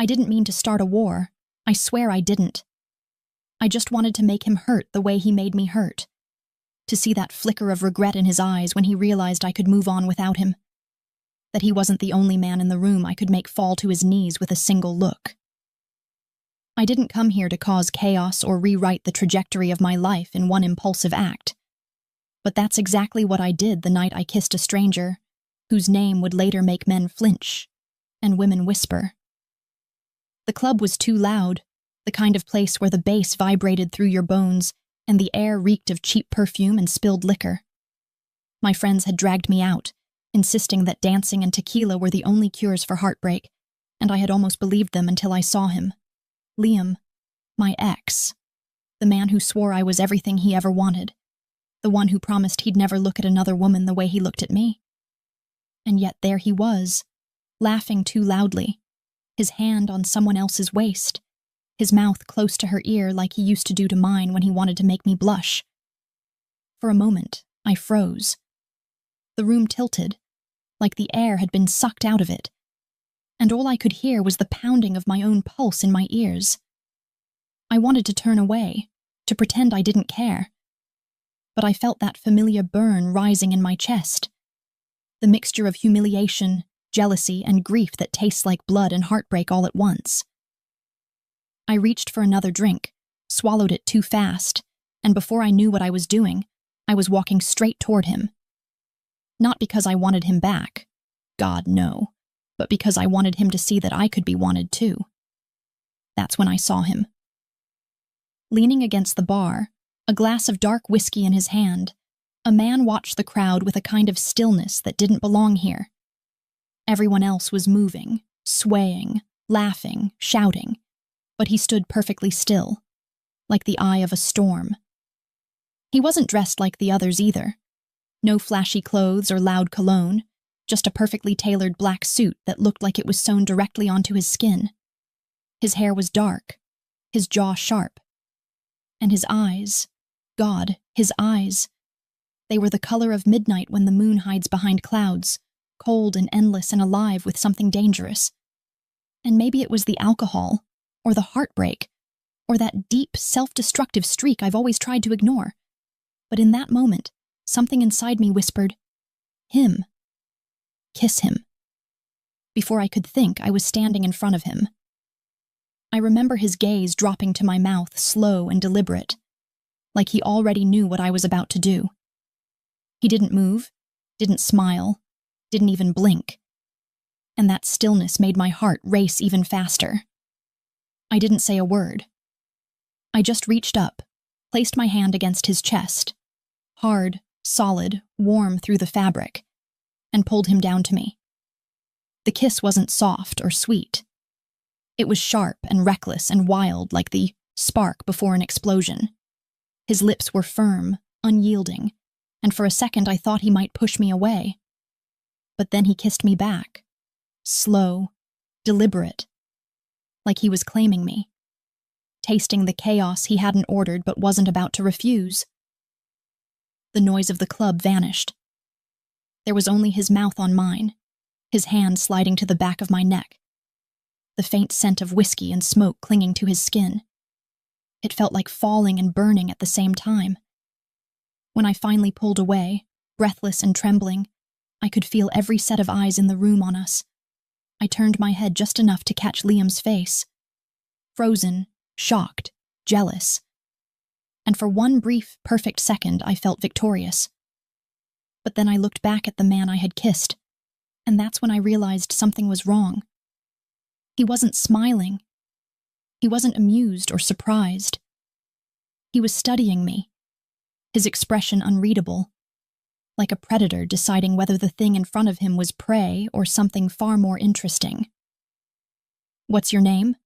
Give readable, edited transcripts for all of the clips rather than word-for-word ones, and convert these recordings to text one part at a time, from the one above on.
I didn't mean to start a war. I swear I didn't. I just wanted to make him hurt the way he made me hurt. To see that flicker of regret in his eyes when he realized I could move on without him. That he wasn't the only man in the room I could make fall to his knees with a single look. I didn't come here to cause chaos or rewrite the trajectory of my life in one impulsive act. But that's exactly what I did the night I kissed a stranger, whose name would later make men flinch and women whisper. The club was too loud, the kind of place where the bass vibrated through your bones and the air reeked of cheap perfume and spilled liquor. My friends had dragged me out, insisting that dancing and tequila were the only cures for heartbreak, and I had almost believed them until I saw him. Liam, my ex, the man who swore I was everything he ever wanted, the one who promised he'd never look at another woman the way he looked at me. And yet there he was, laughing too loudly, his hand on someone else's waist, his mouth close to her ear like he used to do to mine when he wanted to make me blush. For a moment, I froze. The room tilted, like the air had been sucked out of it, and all I could hear was the pounding of my own pulse in my ears. I wanted to turn away, to pretend I didn't care, but I felt that familiar burn rising in my chest, the mixture of humiliation, jealousy, and grief that tastes like blood and heartbreak all at once. I reached for another drink, swallowed it too fast, and before I knew what I was doing, I was walking straight toward him. Not because I wanted him back, God, no, but because I wanted him to see that I could be wanted too. That's when I saw him. Leaning against the bar, a glass of dark whiskey in his hand, a man watched the crowd with a kind of stillness that didn't belong here. Everyone else was moving, swaying, laughing, shouting, but he stood perfectly still, like the eye of a storm. He wasn't dressed like the others either. No flashy clothes or loud cologne, just a perfectly tailored black suit that looked like it was sewn directly onto his skin. His hair was dark, his jaw sharp, and his eyes, God, his eyes. They were the color of midnight when the moon hides behind clouds, cold and endless and alive with something dangerous. And maybe it was the alcohol, or the heartbreak, or that deep, self-destructive streak I've always tried to ignore. But in that moment, something inside me whispered, him. Kiss him. Before I could think, I was standing in front of him. I remember his gaze dropping to my mouth, slow and deliberate, like he already knew what I was about to do. He didn't move, didn't smile, didn't even blink. And that stillness made my heart race even faster. I didn't say a word. I just reached up, placed my hand against his chest, hard, solid, warm through the fabric, and pulled him down to me. The kiss wasn't soft or sweet. It was sharp and reckless and wild like the spark before an explosion. His lips were firm, unyielding, and for a second I thought he might push me away. But then he kissed me back, slow, deliberate, like he was claiming me, tasting the chaos he hadn't ordered but wasn't about to refuse. The noise of the club vanished. There was only his mouth on mine, his hand sliding to the back of my neck, the faint scent of whiskey and smoke clinging to his skin. It felt like falling and burning at the same time. When I finally pulled away, breathless and trembling, I could feel every set of eyes in the room on us. I turned my head just enough to catch Liam's face. Frozen, shocked, jealous. And for one brief, perfect second, I felt victorious. But then I looked back at the man I had kissed, and that's when I realized something was wrong. He wasn't smiling. He wasn't amused or surprised. He was studying me, his expression unreadable, like a predator deciding whether the thing in front of him was prey or something far more interesting. "What's your name?"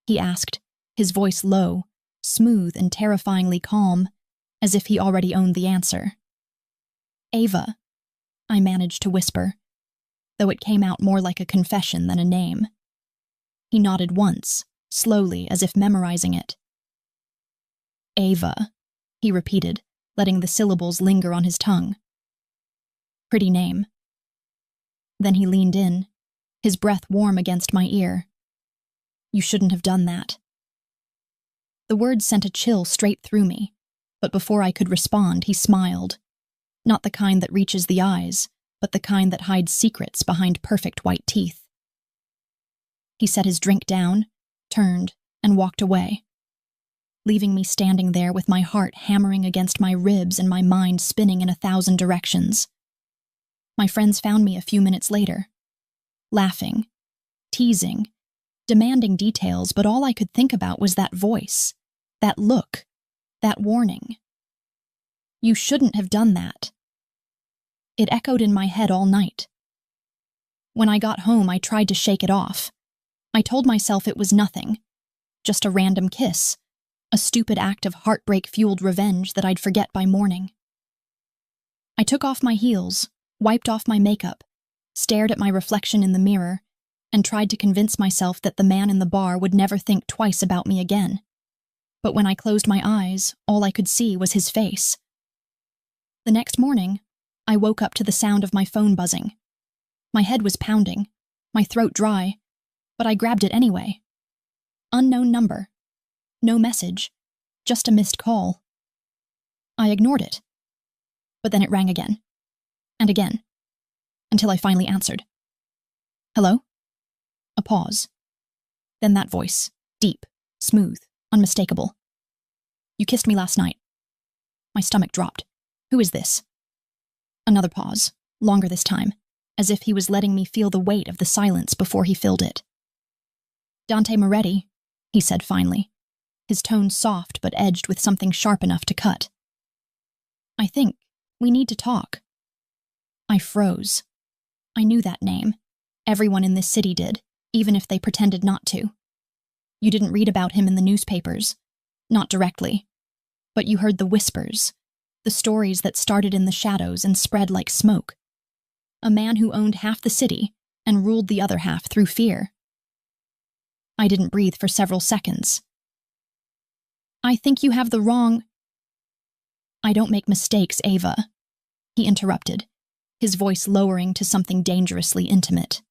he asked, his voice low, smooth and terrifyingly calm, as if he already owned the answer. "Ava," I managed to whisper, though it came out more like a confession than a name. He nodded once, slowly, as if memorizing it. "Ava," he repeated, letting the syllables linger on his tongue. "Pretty name." Then he leaned in, his breath warm against my ear. You shouldn't have done that. The words sent a chill straight through me, but before I could respond, he smiled. Not the kind that reaches the eyes, but the kind that hides secrets behind perfect white teeth. He set his drink down, turned, and walked away, leaving me standing there with my heart hammering against my ribs and my mind spinning in 1,000 directions. My friends found me a few minutes later, laughing, teasing, demanding details, but all I could think about was that voice, that look, that warning. You shouldn't have done that. It echoed in my head all night. When I got home, I tried to shake it off. I told myself it was nothing, just a random kiss, a stupid act of heartbreak-fueled revenge that I'd forget by morning. I took off my heels, wiped off my makeup, stared at my reflection in the mirror, and tried to convince myself that the man in the bar would never think twice about me again. But when I closed my eyes, all I could see was his face. The next morning, I woke up to the sound of my phone buzzing. My head was pounding, my throat dry, but I grabbed it anyway. Unknown number. No message. Just a missed call. I ignored it. But then it rang again. And again. Until I finally answered. Hello? A pause. Then that voice. Deep, smooth, unmistakable. You kissed me last night. My stomach dropped. Who is this? Another pause, longer this time, as if he was letting me feel the weight of the silence before he filled it. Dante Moretti, he said finally, his tone soft but edged with something sharp enough to cut. I think we need to talk. I froze. I knew that name. Everyone in this city did, even if they pretended not to. You didn't read about him in the newspapers, not directly, but you heard the whispers, the stories that started in the shadows and spread like smoke. A man who owned half the city and ruled the other half through fear. I didn't breathe for several seconds. I think you have the wrong... I don't make mistakes, Ava, he interrupted, his voice lowering to something dangerously intimate.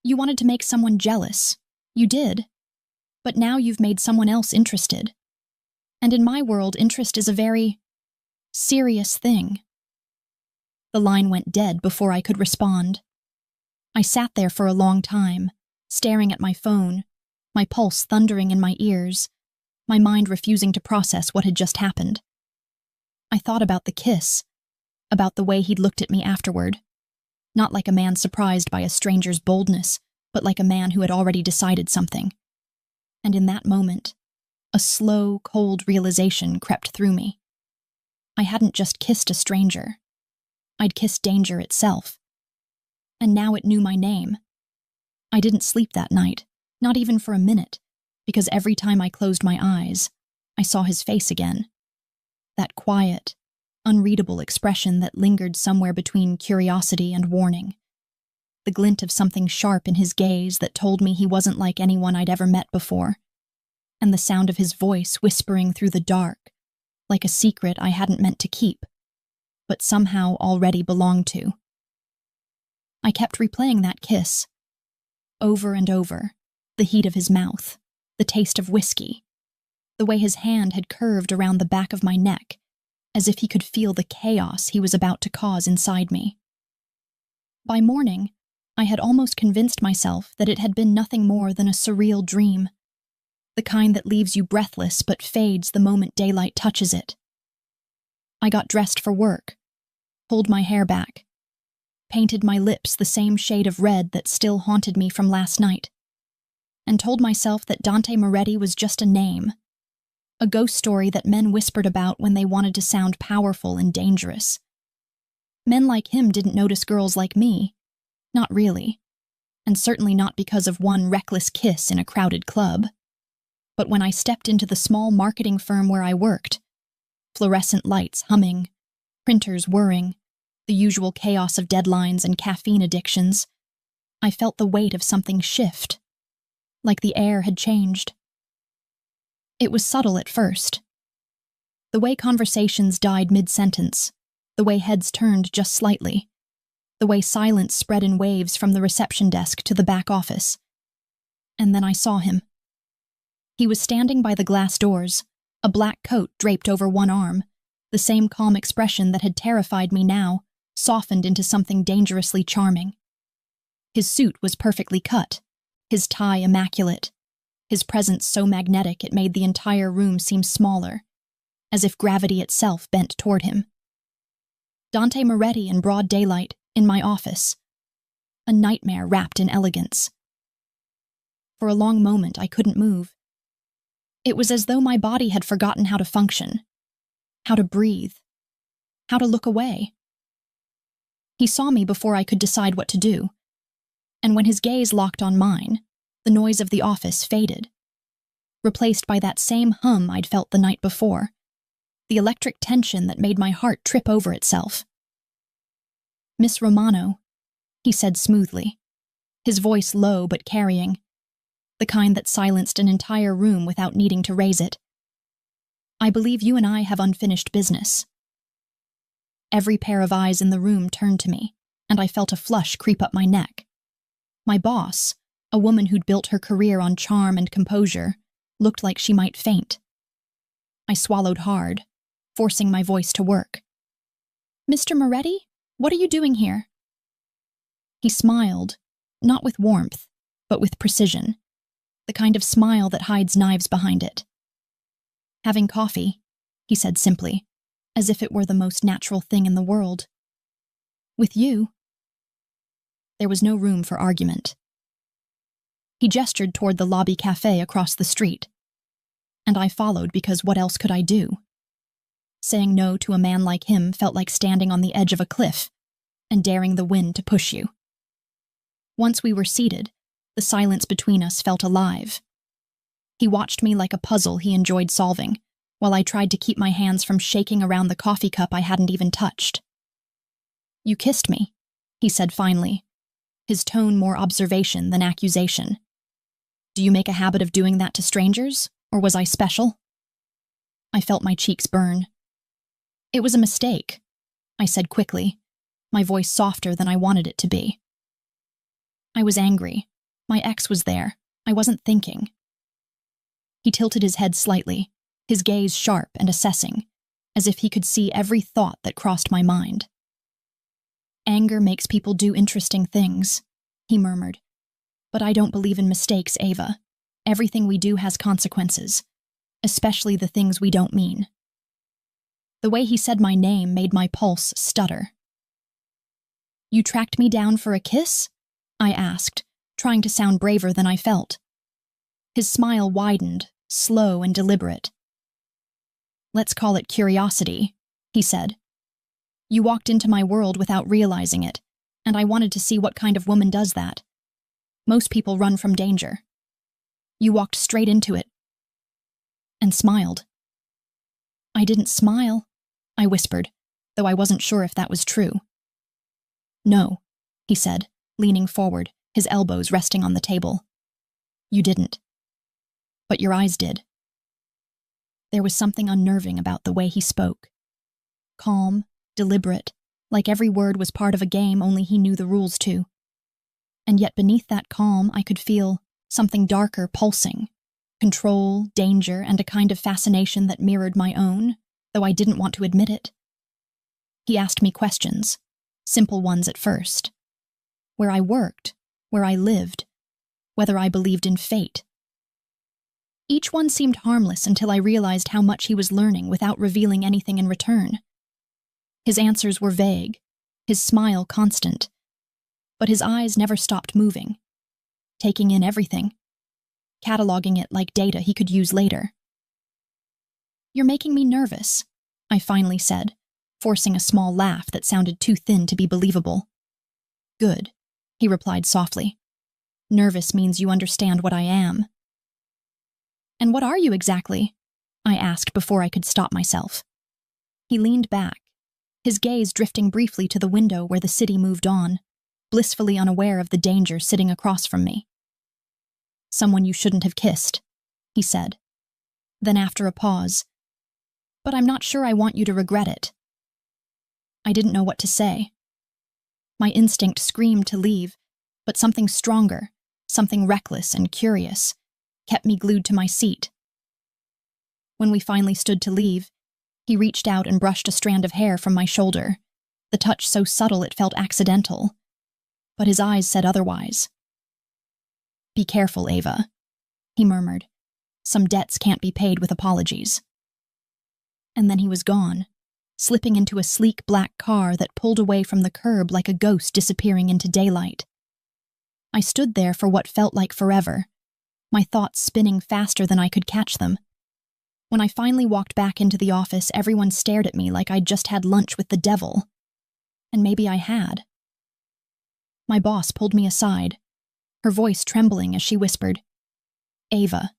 You wanted to make someone jealous. You did. But now you've made someone else interested. And in my world, interest is a very serious thing. The line went dead before I could respond. I sat there for a long time, staring at my phone, my pulse thundering in my ears, my mind refusing to process what had just happened. I thought about the kiss, about the way he'd looked at me afterward, not like a man surprised by a stranger's boldness, but like a man who had already decided something. And in that moment, a slow, cold realization crept through me. I hadn't just kissed a stranger. I'd kissed danger itself. And now it knew my name. I didn't sleep that night, not even for a minute, because every time I closed my eyes, I saw his face again. That quiet, unreadable expression that lingered somewhere between curiosity and warning. The glint of something sharp in his gaze that told me he wasn't like anyone I'd ever met before. And the sound of his voice whispering through the dark, like a secret I hadn't meant to keep, but somehow already belonged to. I kept replaying that kiss. Over and over, the heat of his mouth, the taste of whiskey, the way his hand had curved around the back of my neck, as if he could feel the chaos he was about to cause inside me. By morning, I had almost convinced myself that it had been nothing more than a surreal dream, the kind that leaves you breathless but fades the moment daylight touches it. I got dressed for work, pulled my hair back, painted my lips the same shade of red that still haunted me from last night, and told myself that Dante Moretti was just a name, a ghost story that men whispered about when they wanted to sound powerful and dangerous. Men like him didn't notice girls like me, not really, and certainly not because of one reckless kiss in a crowded club. But when I stepped into the small marketing firm where I worked, fluorescent lights humming, printers whirring, the usual chaos of deadlines and caffeine addictions, I felt the weight of something shift, like the air had changed. It was subtle at first. The way conversations died mid-sentence, the way heads turned just slightly, the way silence spread in waves from the reception desk to the back office. And then I saw him. He was standing by the glass doors, a black coat draped over one arm, the same calm expression that had terrified me now, softened into something dangerously charming. His suit was perfectly cut, his tie immaculate, his presence so magnetic it made the entire room seem smaller, as if gravity itself bent toward him. Dante Moretti in broad daylight, in my office. A nightmare wrapped in elegance. For a long moment I couldn't move. It was as though my body had forgotten how to function, how to breathe, how to look away. He saw me before I could decide what to do, and when his gaze locked on mine, the noise of the office faded, replaced by that same hum I'd felt the night before, the electric tension that made my heart trip over itself. "Miss Romano," he said smoothly, his voice low but carrying, the kind that silenced an entire room without needing to raise it. "I believe you and I have unfinished business." Every pair of eyes in the room turned to me, and I felt a flush creep up my neck. My boss, a woman who'd built her career on charm and composure, looked like she might faint. I swallowed hard, forcing my voice to work. "Mr. Moretti, what are you doing here?" He smiled, not with warmth, but with precision, the kind of smile that hides knives behind it. "Having coffee," he said simply, as if it were the most natural thing in the world. "With you." There was no room for argument. He gestured toward the lobby cafe across the street, and I followed because what else could I do? Saying no to a man like him felt like standing on the edge of a cliff and daring the wind to push you. Once we were seated, the silence between us felt alive. He watched me like a puzzle he enjoyed solving, while I tried to keep my hands from shaking around the coffee cup I hadn't even touched. "You kissed me," he said finally, his tone more observation than accusation. "Do you make a habit of doing that to strangers, or was I special?" I felt my cheeks burn. "It was a mistake," I said quickly, my voice softer than I wanted it to be. I was angry. My ex was there. I wasn't thinking. He tilted his head slightly, his gaze sharp and assessing, as if he could see every thought that crossed my mind. "Anger makes people do interesting things," he murmured. "But I don't believe in mistakes, Ava. Everything we do has consequences, especially the things we don't mean." The way he said my name made my pulse stutter. "You tracked me down for a kiss?" I asked, trying to sound braver than I felt. His smile widened, slow and deliberate. "Let's call it curiosity," he said. "You walked into my world without realizing it, and I wanted to see what kind of woman does that. Most people run from danger. You walked straight into it." And smiled. "I didn't smile," I whispered, though I wasn't sure if that was true. "No," he said, leaning forward, his elbows resting on the table. "You didn't. But your eyes did." There was something unnerving about the way he spoke. Calm, deliberate, like every word was part of a game only he knew the rules to. And yet beneath that calm I could feel something darker pulsing. Control, danger, and a kind of fascination that mirrored my own, though I didn't want to admit it. He asked me questions, simple ones at first. Where I worked, where I lived, whether I believed in fate. Each one seemed harmless until I realized how much he was learning without revealing anything in return. His answers were vague, his smile constant, but his eyes never stopped moving, taking in everything, cataloging it like data he could use later. "You're making me nervous," I finally said, forcing a small laugh that sounded too thin to be believable. "Good," he replied softly. "Nervous means you understand what I am." "And what are you exactly?" I asked before I could stop myself. He leaned back, his gaze drifting briefly to the window where the city moved on, blissfully unaware of the danger sitting across from me. "Someone you shouldn't have kissed," he said. Then after a pause, "But I'm not sure I want you to regret it." I didn't know what to say. My instinct screamed to leave, but something stronger, something reckless and curious, kept me glued to my seat. When we finally stood to leave, he reached out and brushed a strand of hair from my shoulder, the touch so subtle it felt accidental. But his eyes said otherwise. "Be careful, Ava," he murmured. "Some debts can't be paid with apologies." And then he was gone, slipping into a sleek black car that pulled away from the curb like a ghost disappearing into daylight. I stood there for what felt like forever, my thoughts spinning faster than I could catch them. When I finally walked back into the office, everyone stared at me like I'd just had lunch with the devil. And maybe I had. My boss pulled me aside, her voice trembling as she whispered, "Ava,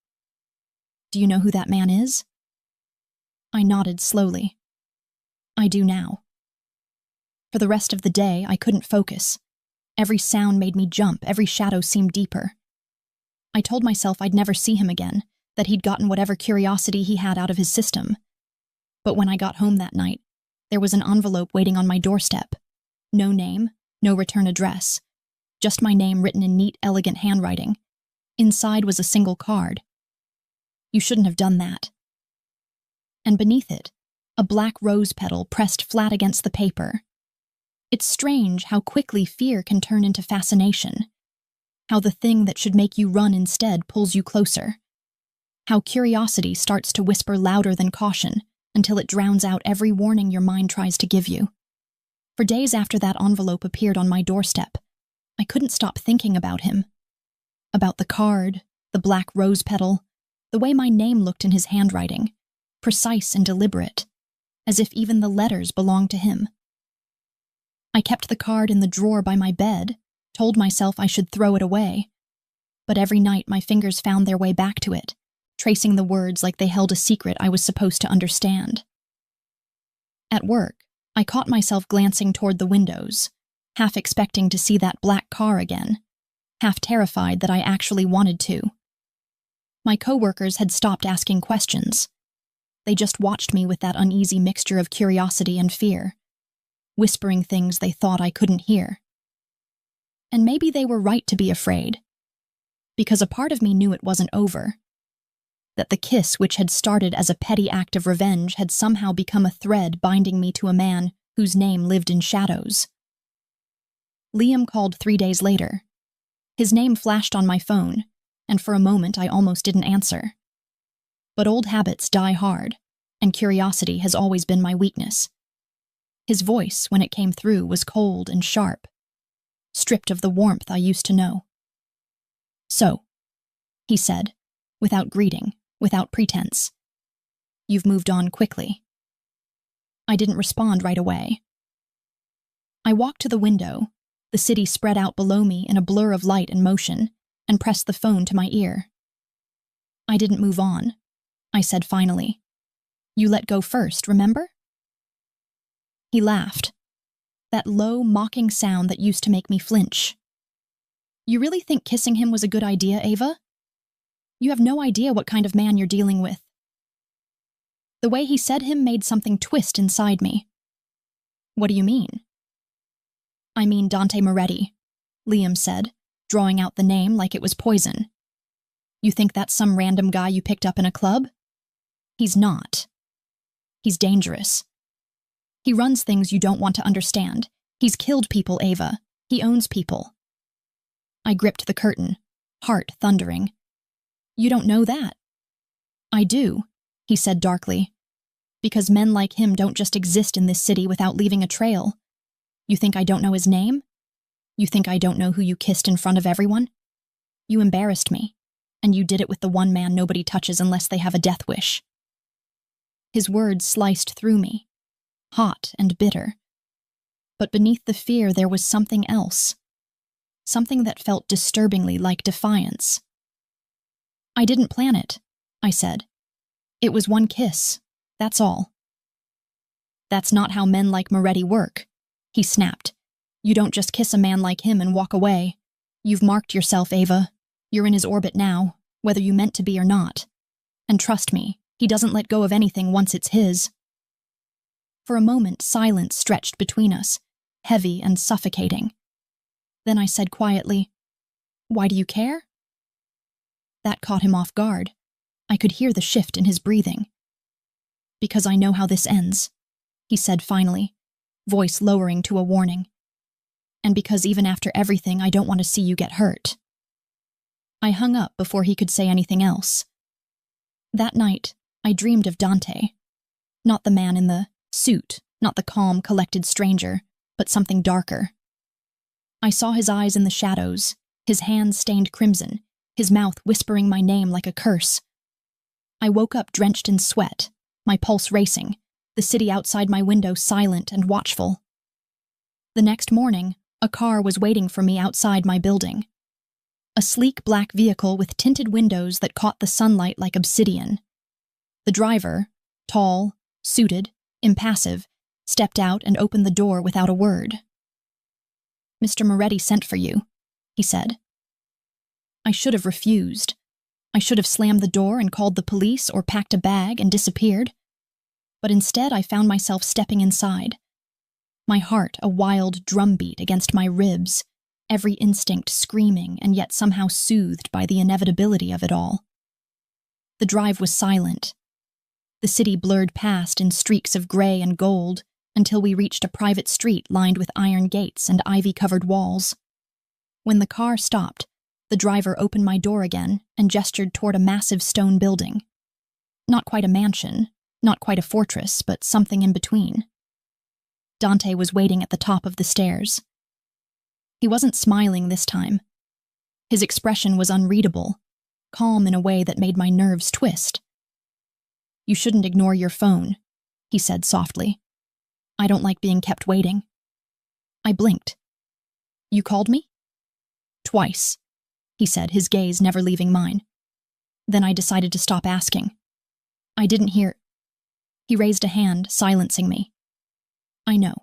do you know who that man is?" I nodded slowly. "I do now." For the rest of the day, I couldn't focus. Every sound made me jump, every shadow seemed deeper. I told myself I'd never see him again, that he'd gotten whatever curiosity he had out of his system. But when I got home that night, there was an envelope waiting on my doorstep. No name, no return address, just my name written in neat, elegant handwriting. Inside was a single card. "You shouldn't have done that." And beneath it, a black rose petal pressed flat against the paper. It's strange how quickly fear can turn into fascination. How the thing that should make you run instead pulls you closer. How curiosity starts to whisper louder than caution until it drowns out every warning your mind tries to give you. For days after that envelope appeared on my doorstep, I couldn't stop thinking about him. About the card, the black rose petal, the way my name looked in his handwriting, precise and deliberate, as if even the letters belonged to him. I kept the card in the drawer by my bed, told myself I should throw it away. But every night my fingers found their way back to it, tracing the words like they held a secret I was supposed to understand. At work, I caught myself glancing toward the windows, half expecting to see that black car again, half terrified that I actually wanted to. My coworkers had stopped asking questions. They just watched me with that uneasy mixture of curiosity and fear, whispering things they thought I couldn't hear. And maybe they were right to be afraid, because a part of me knew it wasn't over, that the kiss which had started as a petty act of revenge had somehow become a thread binding me to a man whose name lived in shadows. Liam called 3 days later. His name flashed on my phone, and for a moment I almost didn't answer. But old habits die hard, and curiosity has always been my weakness. His voice, when it came through, was cold and sharp, stripped of the warmth I used to know. "So," he said, without greeting, without pretense, "you've moved on quickly." I didn't respond right away. I walked to the window, the city spread out below me in a blur of light and motion, and pressed the phone to my ear. "I didn't move on," I said finally. "You let go first, remember?" He laughed, that low, mocking sound that used to make me flinch. "You really think kissing him was a good idea, Ava? You have no idea what kind of man you're dealing with." The way he said him made something twist inside me. "What do you mean?" "I mean Dante Moretti," Liam said, drawing out the name like it was poison. "You think that's some random guy you picked up in a club? He's not. He's dangerous. He runs things you don't want to understand. He's killed people, Ava. He owns people." I gripped the curtain, heart thundering. "You don't know that." "I do," he said darkly. "Because men like him don't just exist in this city without leaving a trail. You think I don't know his name? You think I don't know who you kissed in front of everyone? You embarrassed me, and you did it with the one man nobody touches unless they have a death wish." His words sliced through me, hot and bitter. But beneath the fear there was something else, something that felt disturbingly like defiance. "I didn't plan it," I said. "It was one kiss, that's all." "That's not how men like Moretti work," he snapped. "You don't just kiss a man like him and walk away. You've marked yourself, Ava. You're in his orbit now, whether you meant to be or not. And trust me, he doesn't let go of anything once it's his." For a moment, silence stretched between us, heavy and suffocating. Then I said quietly, "Why do you care?" That caught him off guard. I could hear the shift in his breathing. "Because I know how this ends," he said finally, voice lowering to a warning. "And because even after everything, I don't want to see you get hurt." I hung up before he could say anything else. That night, I dreamed of Dante. Not the man in the suit, not the calm, collected stranger, but something darker. I saw his eyes in the shadows, his hands stained crimson, his mouth whispering my name like a curse. I woke up drenched in sweat, my pulse racing, the city outside my window silent and watchful. The next morning, a car was waiting for me outside my building. A sleek black vehicle with tinted windows that caught the sunlight like obsidian. The driver, tall, suited, impassive, stepped out and opened the door without a word. "Mr. Moretti sent for you," he said. I should have refused. I should have slammed the door and called the police or packed a bag and disappeared. But instead I found myself stepping inside. My heart a wild drumbeat against my ribs, every instinct screaming and yet somehow soothed by the inevitability of it all. The drive was silent. The city blurred past in streaks of gray and gold until we reached a private street lined with iron gates and ivy-covered walls. When the car stopped, the driver opened my door again and gestured toward a massive stone building. Not quite a mansion, not quite a fortress, but something in between. Dante was waiting at the top of the stairs. He wasn't smiling this time. His expression was unreadable, calm in a way that made my nerves twist. "You shouldn't ignore your phone," he said softly. "I don't like being kept waiting." I blinked. "You called me?" "Twice," he said, his gaze never leaving mine. Then I decided to stop asking. "I didn't hear—" He raised a hand, silencing me. "I know."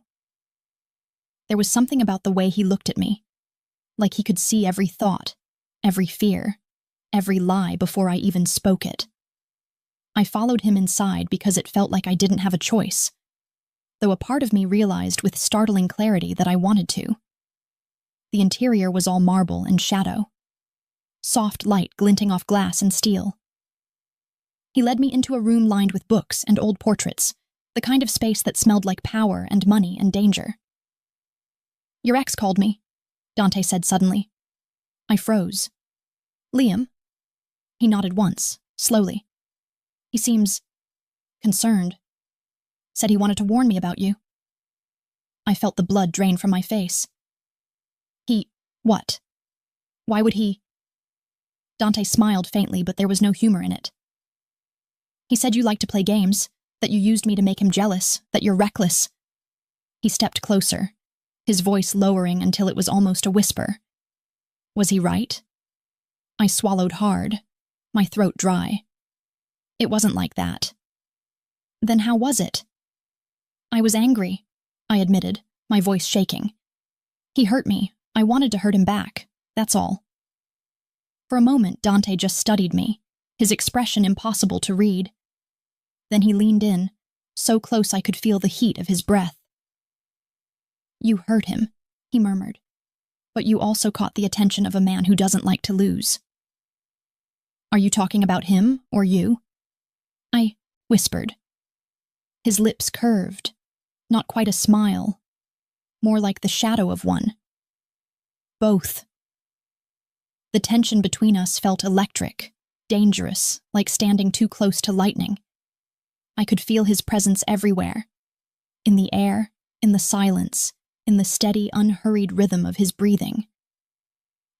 There was something about the way he looked at me, like he could see every thought, every fear, every lie before I even spoke it. I followed him inside because it felt like I didn't have a choice, though a part of me realized with startling clarity that I wanted to. The interior was all marble and shadow, soft light glinting off glass and steel. He led me into a room lined with books and old portraits, the kind of space that smelled like power and money and danger. "Your ex called me," Dante said suddenly. I froze. "Liam?" He nodded once, slowly. "He seems concerned. Said he wanted to warn me about you." I felt the blood drain from my face. What? Why would he?" Dante smiled faintly, but there was no humor in it. "He said you like to play games, that you used me to make him jealous, that you're reckless." He stepped closer, his voice lowering until it was almost a whisper. Was he right? I swallowed hard, my throat dry. It wasn't like that. Then how was it? "I was angry," I admitted, my voice shaking. "He hurt me. I wanted to hurt him back. That's all." For a moment, Dante just studied me, his expression impossible to read. Then he leaned in, so close I could feel the heat of his breath. "You hurt him," he murmured, "but you also caught the attention of a man who doesn't like to lose." "Are you talking about him or you?" I whispered. His lips curved, not quite a smile, more like the shadow of one. "Both." The tension between us felt electric, dangerous, like standing too close to lightning. I could feel his presence everywhere. In the air, in the silence, in the steady, unhurried rhythm of his breathing.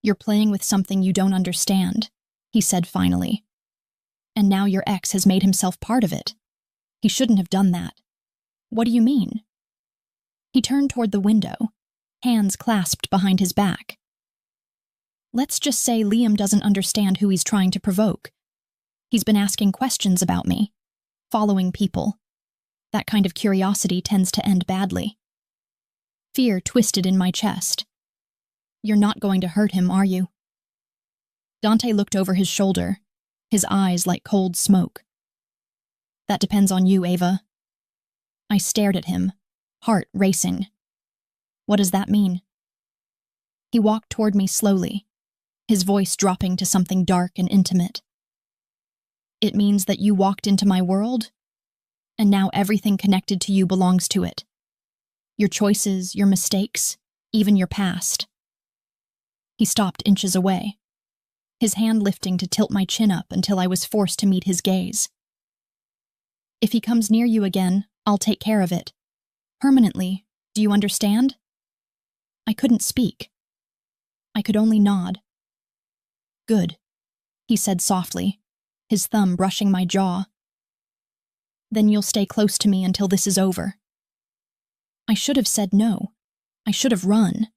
"You're playing with something you don't understand," he said finally. "And now your ex has made himself part of it. He shouldn't have done that." "What do you mean?" He turned toward the window, hands clasped behind his back. "Let's just say Liam doesn't understand who he's trying to provoke. He's been asking questions about me, following people. That kind of curiosity tends to end badly." Fear twisted in my chest. "You're not going to hurt him, are you?" Dante looked over his shoulder, his eyes like cold smoke. "That depends on you, Ava." I stared at him, heart racing. "What does that mean?" He walked toward me slowly, his voice dropping to something dark and intimate. "It means that you walked into my world, and now everything connected to you belongs to it. Your choices, your mistakes, even your past." He stopped inches away, his hand lifting to tilt my chin up until I was forced to meet his gaze. "If he comes near you again, I'll take care of it. Permanently, do you understand?" I couldn't speak. I could only nod. "Good," he said softly, his thumb brushing my jaw. "Then you'll stay close to me until this is over." I should have said no. I should have run.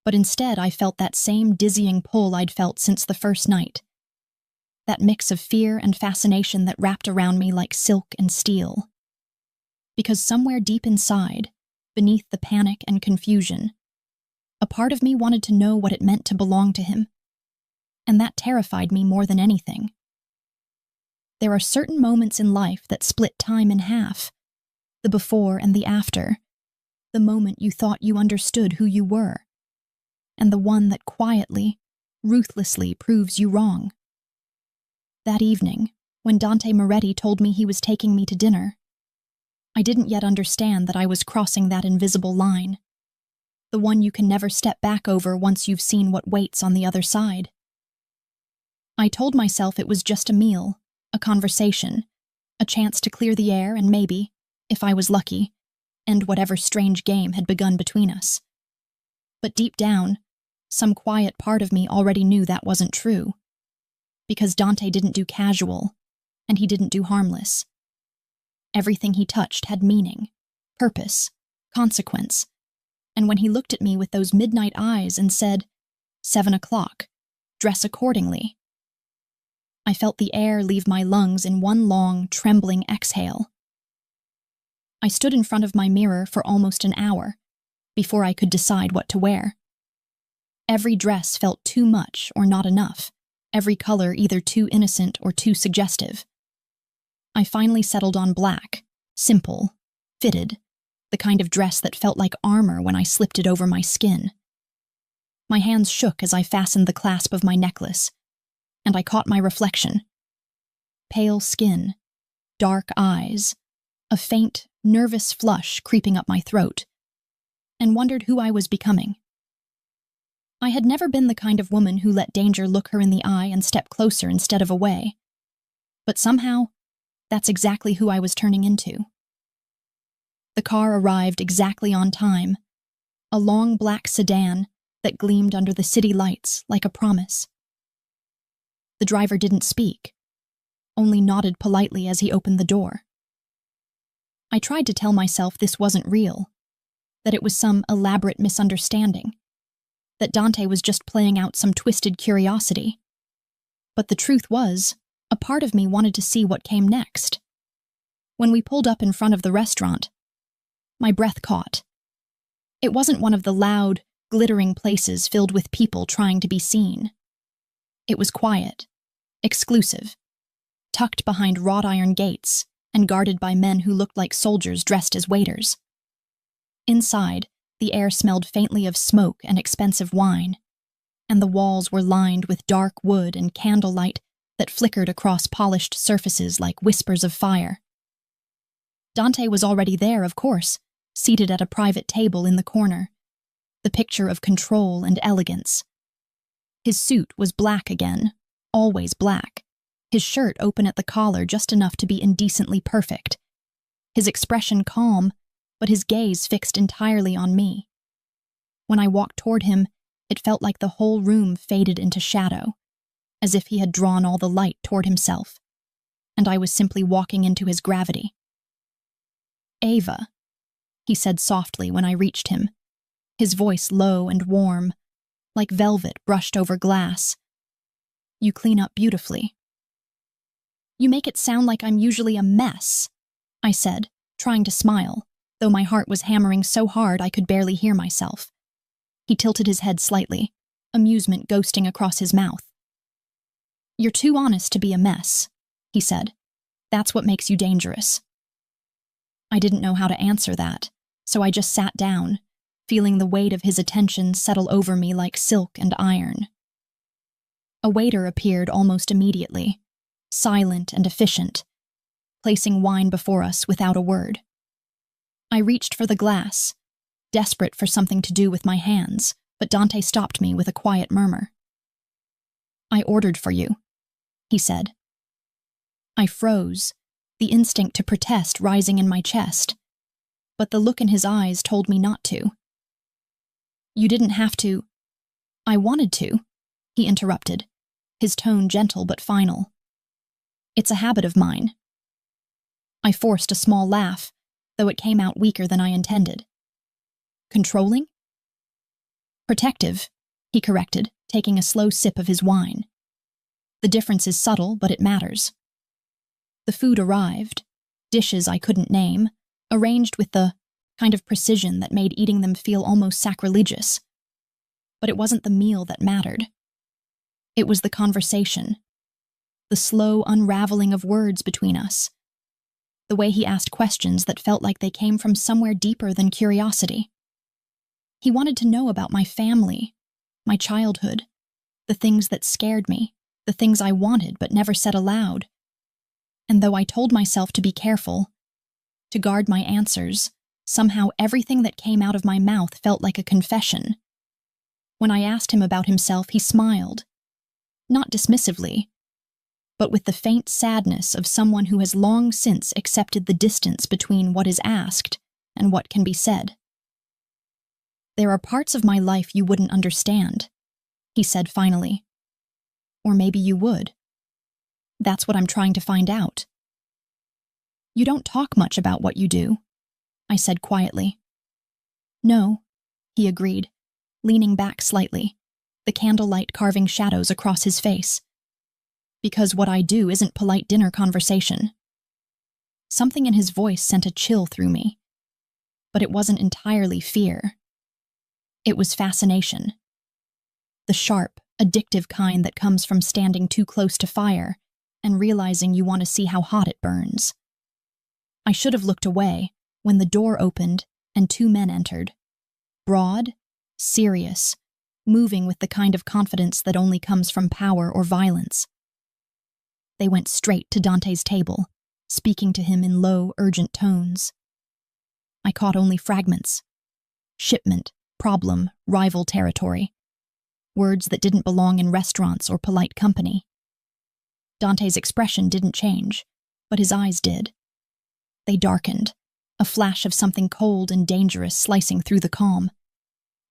But instead I felt that same dizzying pull I'd felt since the first night. That mix of fear and fascination that wrapped around me like silk and steel. Because somewhere deep inside, beneath the panic and confusion, a part of me wanted to know what it meant to belong to him. And that terrified me more than anything. There are certain moments in life that split time in half, the before and the after, the moment you thought you understood who you were, and the one that quietly, ruthlessly proves you wrong. That evening, when Dante Moretti told me he was taking me to dinner, I didn't yet understand that I was crossing that invisible line, the one you can never step back over once you've seen what waits on the other side. I told myself it was just a meal, a conversation, a chance to clear the air and maybe, if I was lucky, end whatever strange game had begun between us. But deep down, some quiet part of me already knew that wasn't true. Because Dante didn't do casual, and he didn't do harmless. Everything he touched had meaning, purpose, consequence, and when he looked at me with those midnight eyes and said, 7 o'clock, dress accordingly, I felt the air leave my lungs in one long, trembling exhale. I stood in front of my mirror for almost an hour before I could decide what to wear. Every dress felt too much or not enough, every color either too innocent or too suggestive. I finally settled on black, simple, fitted, the kind of dress that felt like armor when I slipped it over my skin. My hands shook as I fastened the clasp of my necklace, and I caught my reflection. Pale skin, dark eyes, a faint, nervous flush creeping up my throat, and wondered who I was becoming. I had never been the kind of woman who let danger look her in the eye and step closer instead of away. But somehow, that's exactly who I was turning into. The car arrived exactly on time, a long black sedan that gleamed under the city lights like a promise. The driver didn't speak, only nodded politely as he opened the door. I tried to tell myself this wasn't real, that it was some elaborate misunderstanding, that Dante was just playing out some twisted curiosity. But the truth was, a part of me wanted to see what came next. When we pulled up in front of the restaurant, my breath caught. It wasn't one of the loud, glittering places filled with people trying to be seen. It was quiet, exclusive, tucked behind wrought iron gates and guarded by men who looked like soldiers dressed as waiters. Inside, the air smelled faintly of smoke and expensive wine, and the walls were lined with dark wood and candlelight that flickered across polished surfaces like whispers of fire. Dante was already there, of course, seated at a private table in the corner, the picture of control and elegance. His suit was black again, always black, his shirt open at the collar just enough to be indecently perfect, his expression calm, but his gaze fixed entirely on me. When I walked toward him, it felt like the whole room faded into shadow, as if he had drawn all the light toward himself, and I was simply walking into his gravity. "Ava," he said softly when I reached him, his voice low and warm, like velvet brushed over glass. "You clean up beautifully." "You make it sound like I'm usually a mess," I said, trying to smile, though my heart was hammering so hard I could barely hear myself. He tilted his head slightly, amusement ghosting across his mouth. "You're too honest to be a mess," he said. "That's what makes you dangerous." I didn't know how to answer that, so I just sat down, feeling the weight of his attention settle over me like silk and iron. A waiter appeared almost immediately, silent and efficient, placing wine before us without a word. I reached for the glass, desperate for something to do with my hands, but Dante stopped me with a quiet murmur. "I ordered for you," he said. I froze, the instinct to protest rising in my chest, but the look in his eyes told me not to. "You didn't have to." "I wanted to," he interrupted, his tone gentle but final. "It's a habit of mine." I forced a small laugh, though it came out weaker than I intended. "Controlling?" "Protective," he corrected, taking a slow sip of his wine. "The difference is subtle, but it matters." The food arrived, dishes I couldn't name, arranged with the kind of precision that made eating them feel almost sacrilegious. But it wasn't the meal that mattered. It was the conversation, the slow unraveling of words between us, the way he asked questions that felt like they came from somewhere deeper than curiosity. He wanted to know about my family, my childhood, the things that scared me, the things I wanted but never said aloud. And though I told myself to be careful, to guard my answers, somehow everything that came out of my mouth felt like a confession. When I asked him about himself, he smiled, not dismissively, but with the faint sadness of someone who has long since accepted the distance between what is asked and what can be said. "There are parts of my life you wouldn't understand," he said finally. "Or maybe you would. That's what I'm trying to find out." "You don't talk much about what you do," I said quietly. "No," he agreed, leaning back slightly, the candlelight carving shadows across his face. "Because what I do isn't polite dinner conversation." Something in his voice sent a chill through me, but it wasn't entirely fear. It was fascination. The sharp, addictive kind that comes from standing too close to fire and realizing you want to see how hot it burns. I should have looked away when the door opened and two men entered. Broad, serious, moving with the kind of confidence that only comes from power or violence. They went straight to Dante's table, speaking to him in low, urgent tones. I caught only fragments. Shipment, problem, rival territory. Words that didn't belong in restaurants or polite company. Dante's expression didn't change, but his eyes did. They darkened, a flash of something cold and dangerous slicing through the calm.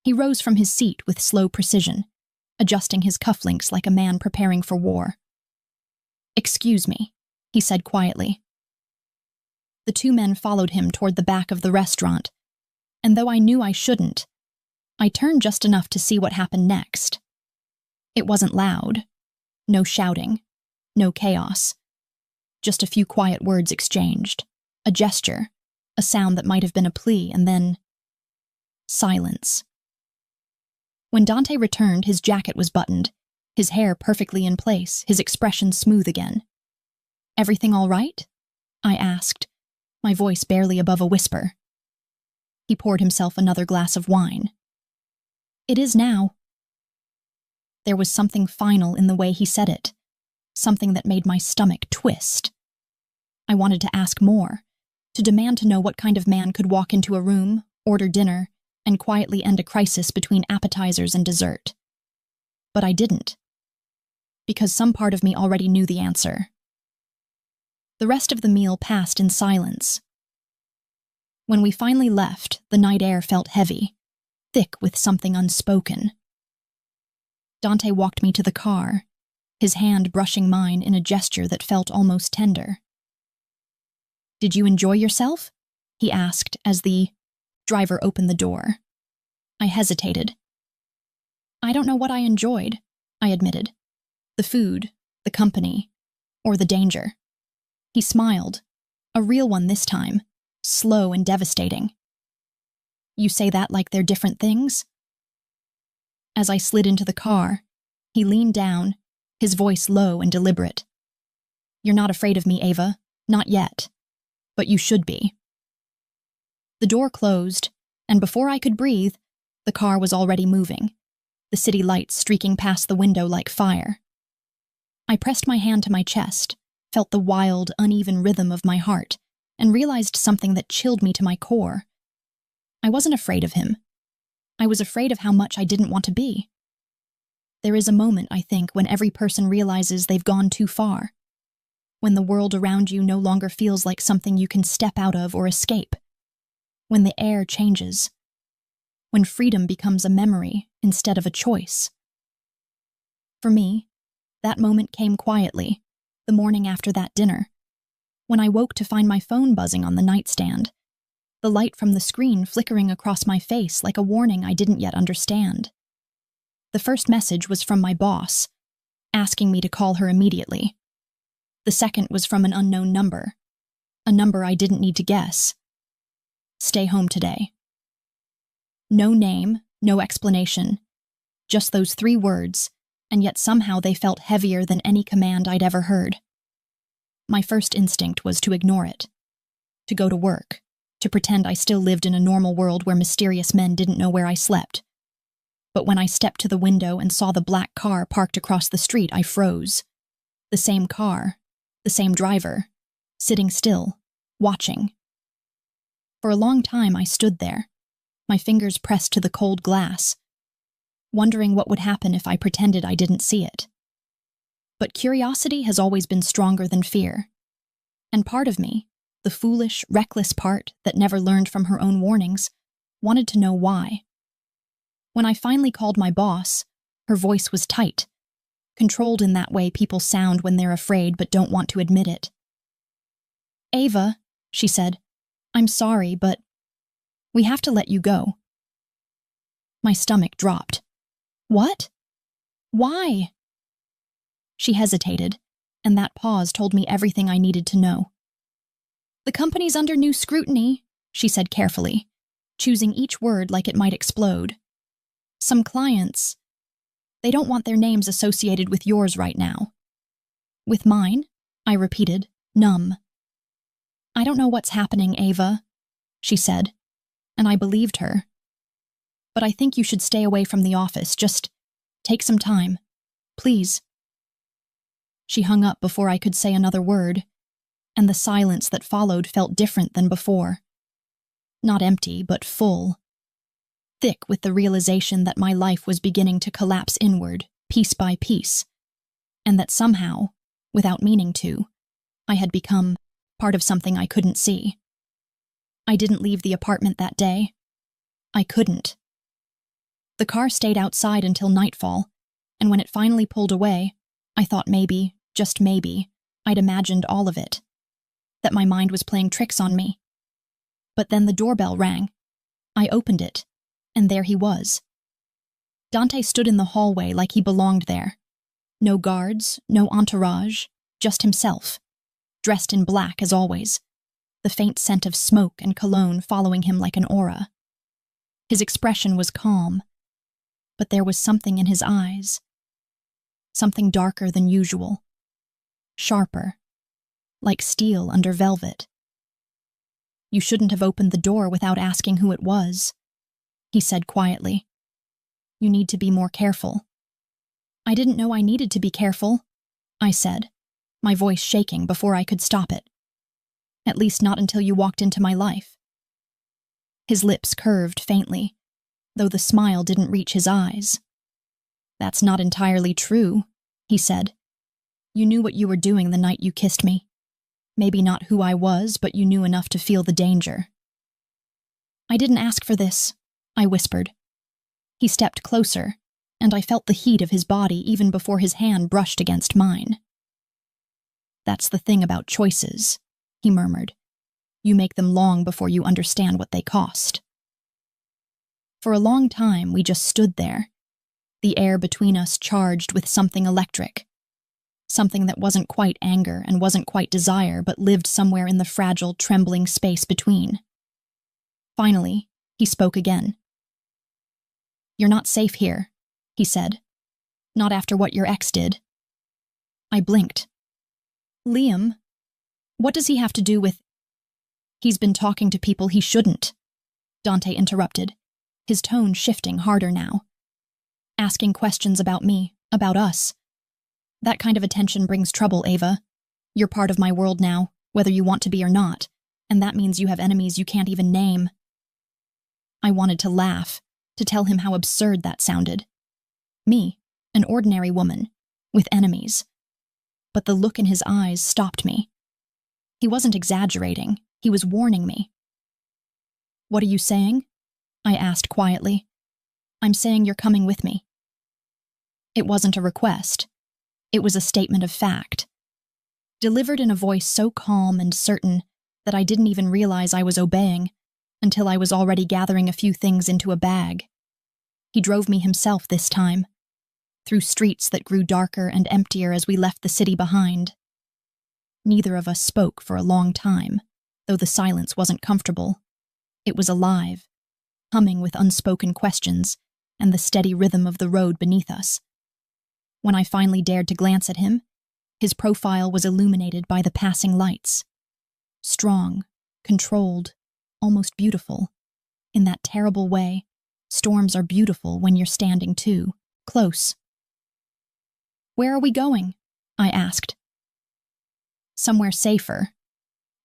He rose from his seat with slow precision, adjusting his cufflinks like a man preparing for war. "Excuse me," he said quietly. The two men followed him toward the back of the restaurant, and though I knew I shouldn't, I turned just enough to see what happened next. It wasn't loud. No shouting. No chaos. Just a few quiet words exchanged. A gesture. A sound that might have been a plea, and then silence. When Dante returned, his jacket was buttoned, his hair perfectly in place, his expression smooth again. "Everything all right?" I asked, my voice barely above a whisper. He poured himself another glass of wine. "It is now." There was something final in the way he said it, something that made my stomach twist. I wanted to ask more, to demand to know what kind of man could walk into a room, order dinner, and quietly end a crisis between appetizers and dessert. But I didn't, because some part of me already knew the answer. The rest of the meal passed in silence. When we finally left, the night air felt heavy, thick with something unspoken. Dante walked me to the car, his hand brushing mine in a gesture that felt almost tender. "Did you enjoy yourself?" he asked as the driver opened the door. I hesitated. "I don't know what I enjoyed," I admitted. "The food, the company, or the danger." He smiled, a real one this time, slow and devastating. "You say that like they're different things?" As I slid into the car, he leaned down, his voice low and deliberate. "You're not afraid of me, Ava. Not yet. But you should be." The door closed, and before I could breathe, the car was already moving, the city lights streaking past the window like fire. I pressed my hand to my chest, felt the wild, uneven rhythm of my heart, and realized something that chilled me to my core. I wasn't afraid of him. I was afraid of how much I didn't want to be. There is a moment, I think, when every person realizes they've gone too far, when the world around you no longer feels like something you can step out of or escape, when the air changes, when freedom becomes a memory instead of a choice. For me, that moment came quietly, the morning after that dinner, when I woke to find my phone buzzing on the nightstand, the light from the screen flickering across my face like a warning I didn't yet understand. The first message was from my boss, asking me to call her immediately. The second was from an unknown number, a number I didn't need to guess. Stay home today. No name, no explanation, just those 3 words, and yet somehow they felt heavier than any command I'd ever heard. My first instinct was to ignore it, to go to work, to pretend I still lived in a normal world where mysterious men didn't know where I slept. But when I stepped to the window and saw the black car parked across the street, I froze. The same car, the same driver, sitting still, watching. For a long time I stood there, my fingers pressed to the cold glass, wondering what would happen if I pretended I didn't see it. But curiosity has always been stronger than fear, and part of me, the foolish, reckless part that never learned from her own warnings, wanted to know why. When I finally called my boss, her voice was tight, controlled in that way people sound when they're afraid but don't want to admit it. "Ava," she said, "I'm sorry, but we have to let you go." My stomach dropped. "What? Why?" She hesitated, and that pause told me everything I needed to know. "The company's under new scrutiny," she said carefully, choosing each word like it might explode. "Some clients, they don't want their names associated with yours right now." "With mine?" I repeated, numb. "I don't know what's happening, Ava," she said, and I believed her. "But I think you should stay away from the office. Just take some time. Please." She hung up before I could say another word, and the silence that followed felt different than before. Not empty, but full. Thick with the realization that my life was beginning to collapse inward, piece by piece, and that somehow, without meaning to, I had become part of something I couldn't see. I didn't leave the apartment that day. I couldn't. The car stayed outside until nightfall, and when it finally pulled away, I thought maybe, just maybe, I'd imagined all of it, that my mind was playing tricks on me. But then the doorbell rang. I opened it, and there he was. Dante stood in the hallway like he belonged there. No guards, no entourage, just himself, dressed in black as always, the faint scent of smoke and cologne following him like an aura. His expression was calm, but there was something in his eyes, something darker than usual, sharper, like steel under velvet. "You shouldn't have opened the door without asking who it was," he said quietly. "You need to be more careful." "I didn't know I needed to be careful," I said, my voice shaking before I could stop it. "At least not until you walked into my life." His lips curved faintly, though the smile didn't reach his eyes. "That's not entirely true," he said. "You knew what you were doing the night you kissed me. Maybe not who I was, but you knew enough to feel the danger." "I didn't ask for this," I whispered. He stepped closer, and I felt the heat of his body even before his hand brushed against mine. "That's the thing about choices," he murmured. "You make them long before you understand what they cost." For a long time, we just stood there, the air between us charged with something electric, something that wasn't quite anger and wasn't quite desire, but lived somewhere in the fragile, trembling space between. Finally, he spoke again. "You're not safe here," he said. "Not after what your ex did." I blinked. "Liam? What does he have to do with—" "He's been talking to people he shouldn't," Dante interrupted, his tone shifting harder now. "Asking questions about me, about us. That kind of attention brings trouble, Ava. You're part of my world now, whether you want to be or not, and that means you have enemies you can't even name. I wanted to laugh, to tell him how absurd that sounded. Me, an ordinary woman, with enemies. But the look in his eyes stopped me. He wasn't exaggerating, he was warning me. What are you saying? I asked quietly. I'm saying you're coming with me. It wasn't a request. It was a statement of fact, delivered in a voice so calm and certain that I didn't even realize I was obeying until I was already gathering a few things into a bag. He drove me himself this time, through streets that grew darker and emptier as we left the city behind. Neither of us spoke for a long time, though the silence wasn't comfortable. It was alive, humming with unspoken questions and the steady rhythm of the road beneath us. When I finally dared to glance at him, his profile was illuminated by the passing lights. Strong, controlled, almost beautiful. In that terrible way, storms are beautiful when you're standing too, close. Where are we going? I asked. Somewhere safer,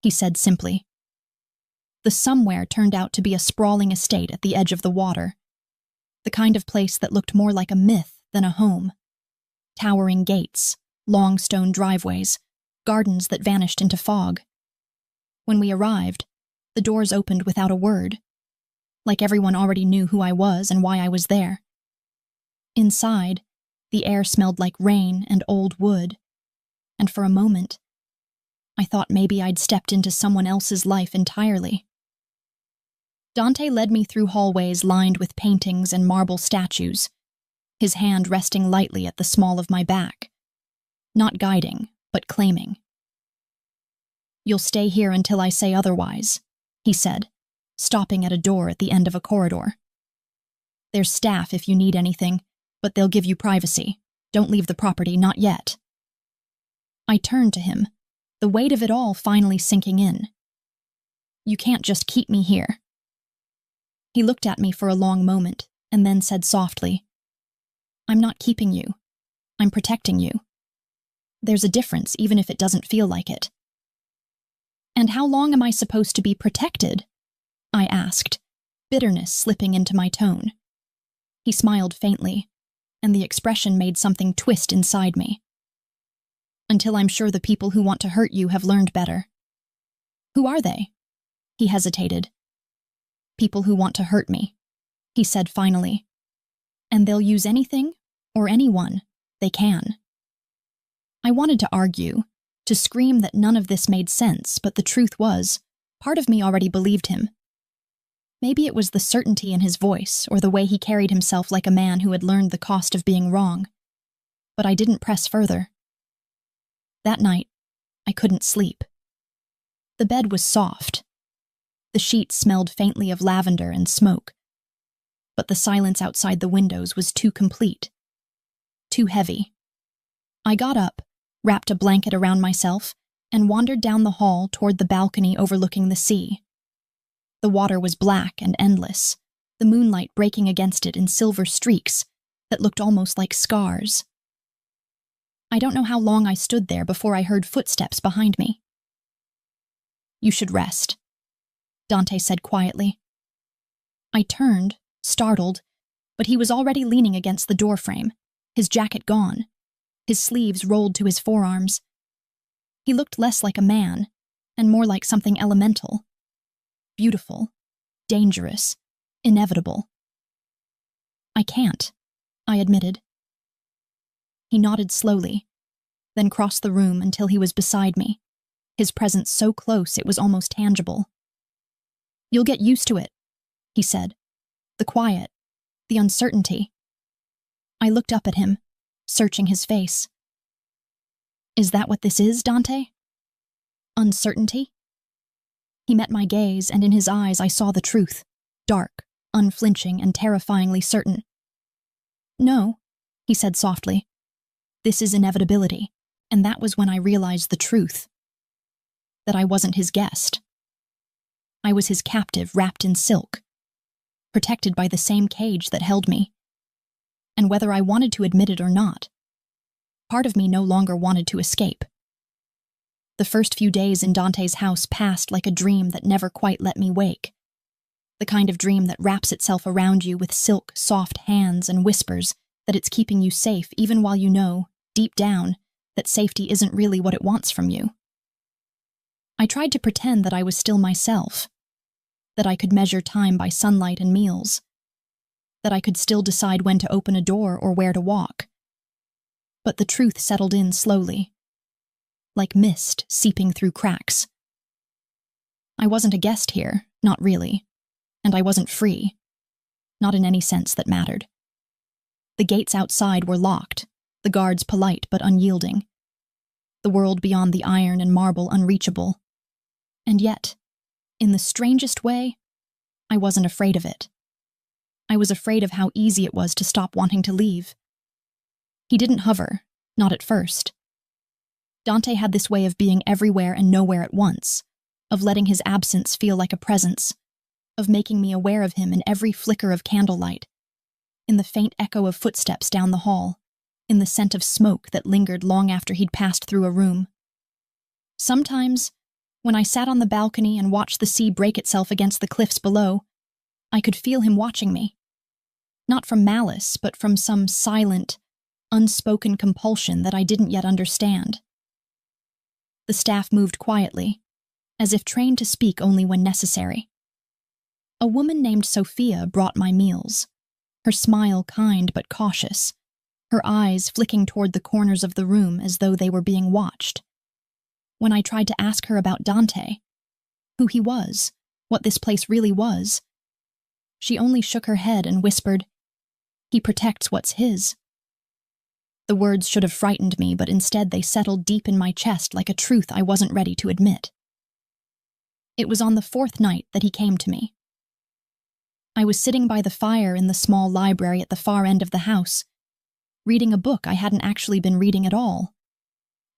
he said simply. The somewhere turned out to be a sprawling estate at the edge of the water, the kind of place that looked more like a myth than a home. Towering gates, long stone driveways, gardens that vanished into fog. When we arrived, the doors opened without a word, like everyone already knew who I was and why I was there. Inside, the air smelled like rain and old wood, and for a moment, I thought maybe I'd stepped into someone else's life entirely. Dante led me through hallways lined with paintings and marble statues, his hand resting lightly at the small of my back, not guiding, but claiming. You'll stay here until I say otherwise, he said, stopping at a door at the end of a corridor. There's staff if you need anything, but they'll give you privacy. Don't leave the property, not yet. I turned to him, the weight of it all finally sinking in. You can't just keep me here. He looked at me for a long moment and then said softly, I'm not keeping you. I'm protecting you. There's a difference, even if it doesn't feel like it. And how long am I supposed to be protected? I asked, bitterness slipping into my tone. He smiled faintly, and the expression made something twist inside me. Until I'm sure the people who want to hurt you have learned better. Who are they? He hesitated. People who want to hurt me, he said finally. And they'll use anything, or anyone, they can. I wanted to argue, to scream that none of this made sense, but the truth was, part of me already believed him. Maybe it was the certainty in his voice, or the way he carried himself like a man who had learned the cost of being wrong. But I didn't press further. That night, I couldn't sleep. The bed was soft. The sheets smelled faintly of lavender and smoke. But the silence outside the windows was too complete. Too heavy. I got up, wrapped a blanket around myself, and wandered down the hall toward the balcony overlooking the sea. The water was black and endless, the moonlight breaking against it in silver streaks that looked almost like scars. I don't know how long I stood there before I heard footsteps behind me. You should rest, Dante said quietly. I turned, startled, but he was already leaning against the doorframe, his jacket gone, his sleeves rolled to his forearms. He looked less like a man, and more like something elemental. Beautiful, dangerous, inevitable. I can't, I admitted. He nodded slowly, then crossed the room until he was beside me, his presence so close it was almost tangible. You'll get used to it, he said. The quiet, the uncertainty. I looked up at him, searching his face. Is that what this is, Dante? Uncertainty? He met my gaze, and in his eyes I saw the truth, dark, unflinching, and terrifyingly certain. No, he said softly. This is inevitability, and that was when I realized the truth. That I wasn't his guest. I was his captive wrapped in silk, protected by the same cage that held me. And whether I wanted to admit it or not, Part of me no longer wanted to escape. The first few days in Dante's house passed like a dream that never quite let me wake. The kind of dream that wraps itself around you with silk, soft hands and whispers that it's keeping you safe even while you know, deep down, that safety isn't really what it wants from you. I tried to pretend that I was still myself, that I could measure time by sunlight and meals, that I could still decide when to open a door or where to walk. But the truth settled in slowly, like mist seeping through cracks. I wasn't a guest here, not really, and I wasn't free, not in any sense that mattered. The gates outside were locked, the guards polite but unyielding, the world beyond the iron and marble unreachable. And yet, in the strangest way, I wasn't afraid of it. I was afraid of how easy it was to stop wanting to leave. He didn't hover, not at first. Dante had this way of being everywhere and nowhere at once, of letting his absence feel like a presence, of making me aware of him in every flicker of candlelight, in the faint echo of footsteps down the hall, in the scent of smoke that lingered long after he'd passed through a room. Sometimes, when I sat on the balcony and watched the sea break itself against the cliffs below, I could feel him watching me. Not from malice, but from some silent, unspoken compulsion that I didn't yet understand. The staff moved quietly, as if trained to speak only when necessary. A woman named Sophia brought my meals, her smile kind but cautious, her eyes flicking toward the corners of the room as though they were being watched. When I tried to ask her about Dante, who he was, what this place really was, she only shook her head and whispered, "He protects what's his." The words should have frightened me, but instead they settled deep in my chest like a truth I wasn't ready to admit. It was on the fourth night that he came to me. I was sitting by the fire in the small library at the far end of the house, reading a book I hadn't actually been reading at all,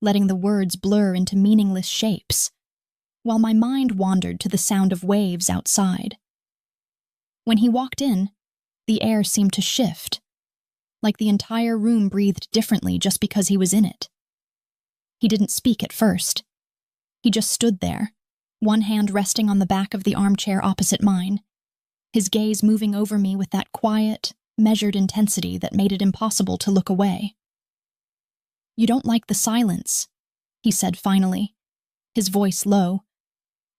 letting the words blur into meaningless shapes, while my mind wandered to the sound of waves outside. When he walked in, the air seemed to shift, like the entire room breathed differently just because he was in it. He didn't speak at first. He just stood there, one hand resting on the back of the armchair opposite mine, his gaze moving over me with that quiet, measured intensity that made it impossible to look away. "You don't like the silence," he said finally, his voice low,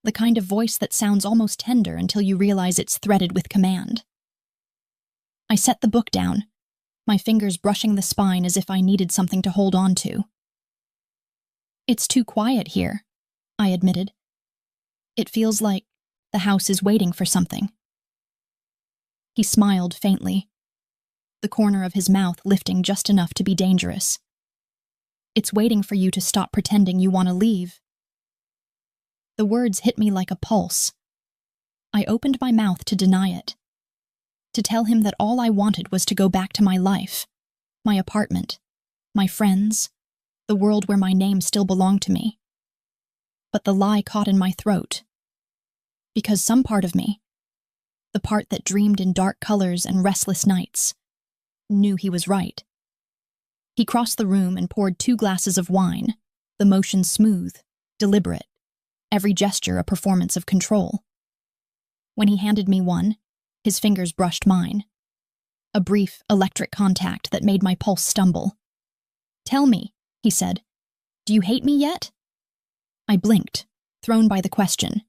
the kind of voice that sounds almost tender until you realize it's threaded with command. I set the book down, my fingers brushing the spine as if I needed something to hold on to. "It's too quiet here," I admitted. "It feels like the house is waiting for something." He smiled faintly, the corner of his mouth lifting just enough to be dangerous. "It's waiting for you to stop pretending you want to leave." The words hit me like a pulse. I opened my mouth to deny it, to tell him that all I wanted was to go back to my life, my apartment, my friends, the world where my name still belonged to me. But the lie caught in my throat, because some part of me, the part that dreamed in dark colors and restless nights, knew he was right. He crossed the room and poured 2 glasses of wine, the motion smooth, deliberate, every gesture a performance of control. When he handed me one, his fingers brushed mine. A brief, electric contact that made my pulse stumble. "Tell me," he said, "do you hate me yet?" I blinked, thrown by the question.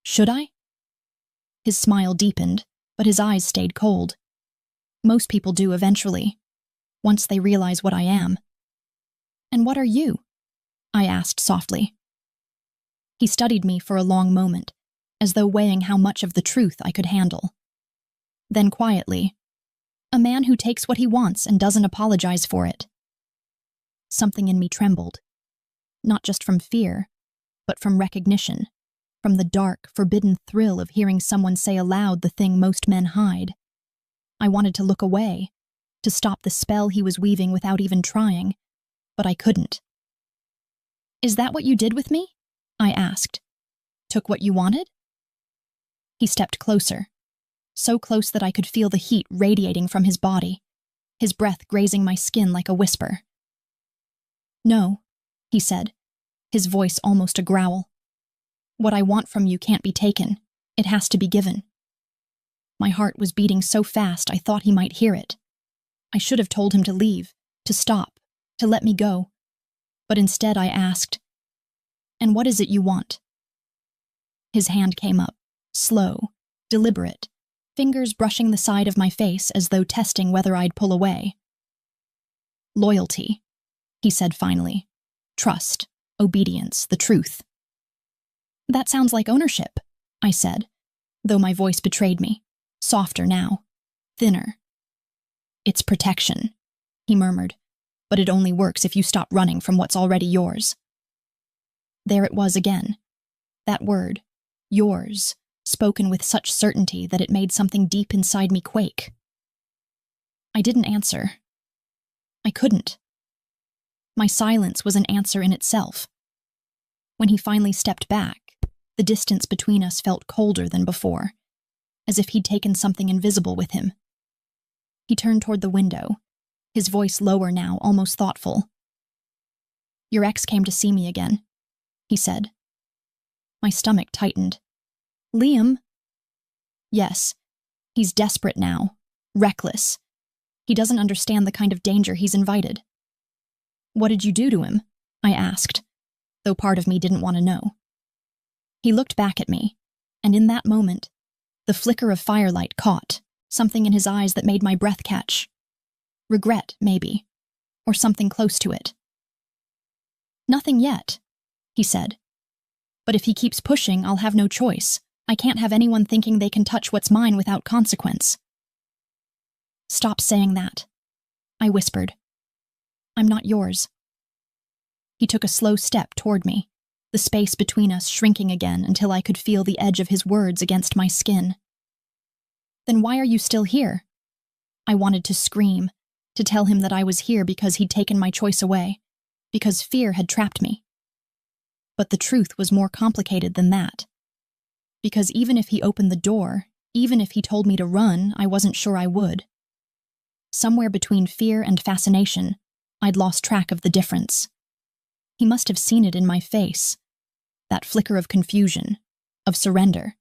Should I? His smile deepened, but his eyes stayed cold. Most people do eventually, once they realize what I am. "And what are you?" I asked softly. He studied me for a long moment, as though weighing how much of the truth I could handle. Then quietly, "A man who takes what he wants and doesn't apologize for it." Something in me trembled, not just from fear, but from recognition, from the dark, forbidden thrill of hearing someone say aloud the thing most men hide. I wanted to look away, to stop the spell he was weaving without even trying, but I couldn't. "Is that what you did with me?" I asked. "Took what you wanted?" He stepped closer, so close that I could feel the heat radiating from his body, his breath grazing my skin like a whisper. No, he said, his voice almost a growl. What I want from you can't be taken. It has to be given. My heart was beating so fast I thought he might hear it. I should have told him to leave, to stop, to let me go. But instead I asked, "And what is it you want?" His hand came up, slow, deliberate, fingers brushing the side of my face as though testing whether I'd pull away. "Loyalty," he said finally. "Trust, obedience, the truth." "That sounds like ownership," I said, though my voice betrayed me, softer now, thinner. "It's protection," he murmured, "but it only works if you stop running from what's already yours." There it was again, that word, yours, spoken with such certainty that it made something deep inside me quake. I didn't answer. I couldn't. My silence was an answer in itself. When he finally stepped back, the distance between us felt colder than before, as if he'd taken something invisible with him. He turned toward the window, his voice lower now, almost thoughtful. "Your ex came to see me again," he said. My stomach tightened. "Liam?" "Yes. He's desperate now, reckless. He doesn't understand the kind of danger he's invited." "What did you do to him?" I asked, though part of me didn't want to know. He looked back at me, and in that moment, the flicker of firelight caught something in his eyes that made my breath catch. Regret, maybe, or something close to it. "Nothing yet," he said. "But if he keeps pushing, I'll have no choice. I can't have anyone thinking they can touch what's mine without consequence." "Stop saying that," I whispered. "I'm not yours." He took a slow step toward me, the space between us shrinking again until I could feel the edge of his words against my skin. "Then why are you still here?" I wanted to scream, to tell him that I was here because he'd taken my choice away, because fear had trapped me. But the truth was more complicated than that. Because even if he opened the door, even if he told me to run, I wasn't sure I would. Somewhere between fear and fascination, I'd lost track of the difference. He must have seen it in my face, that flicker of confusion, of surrender,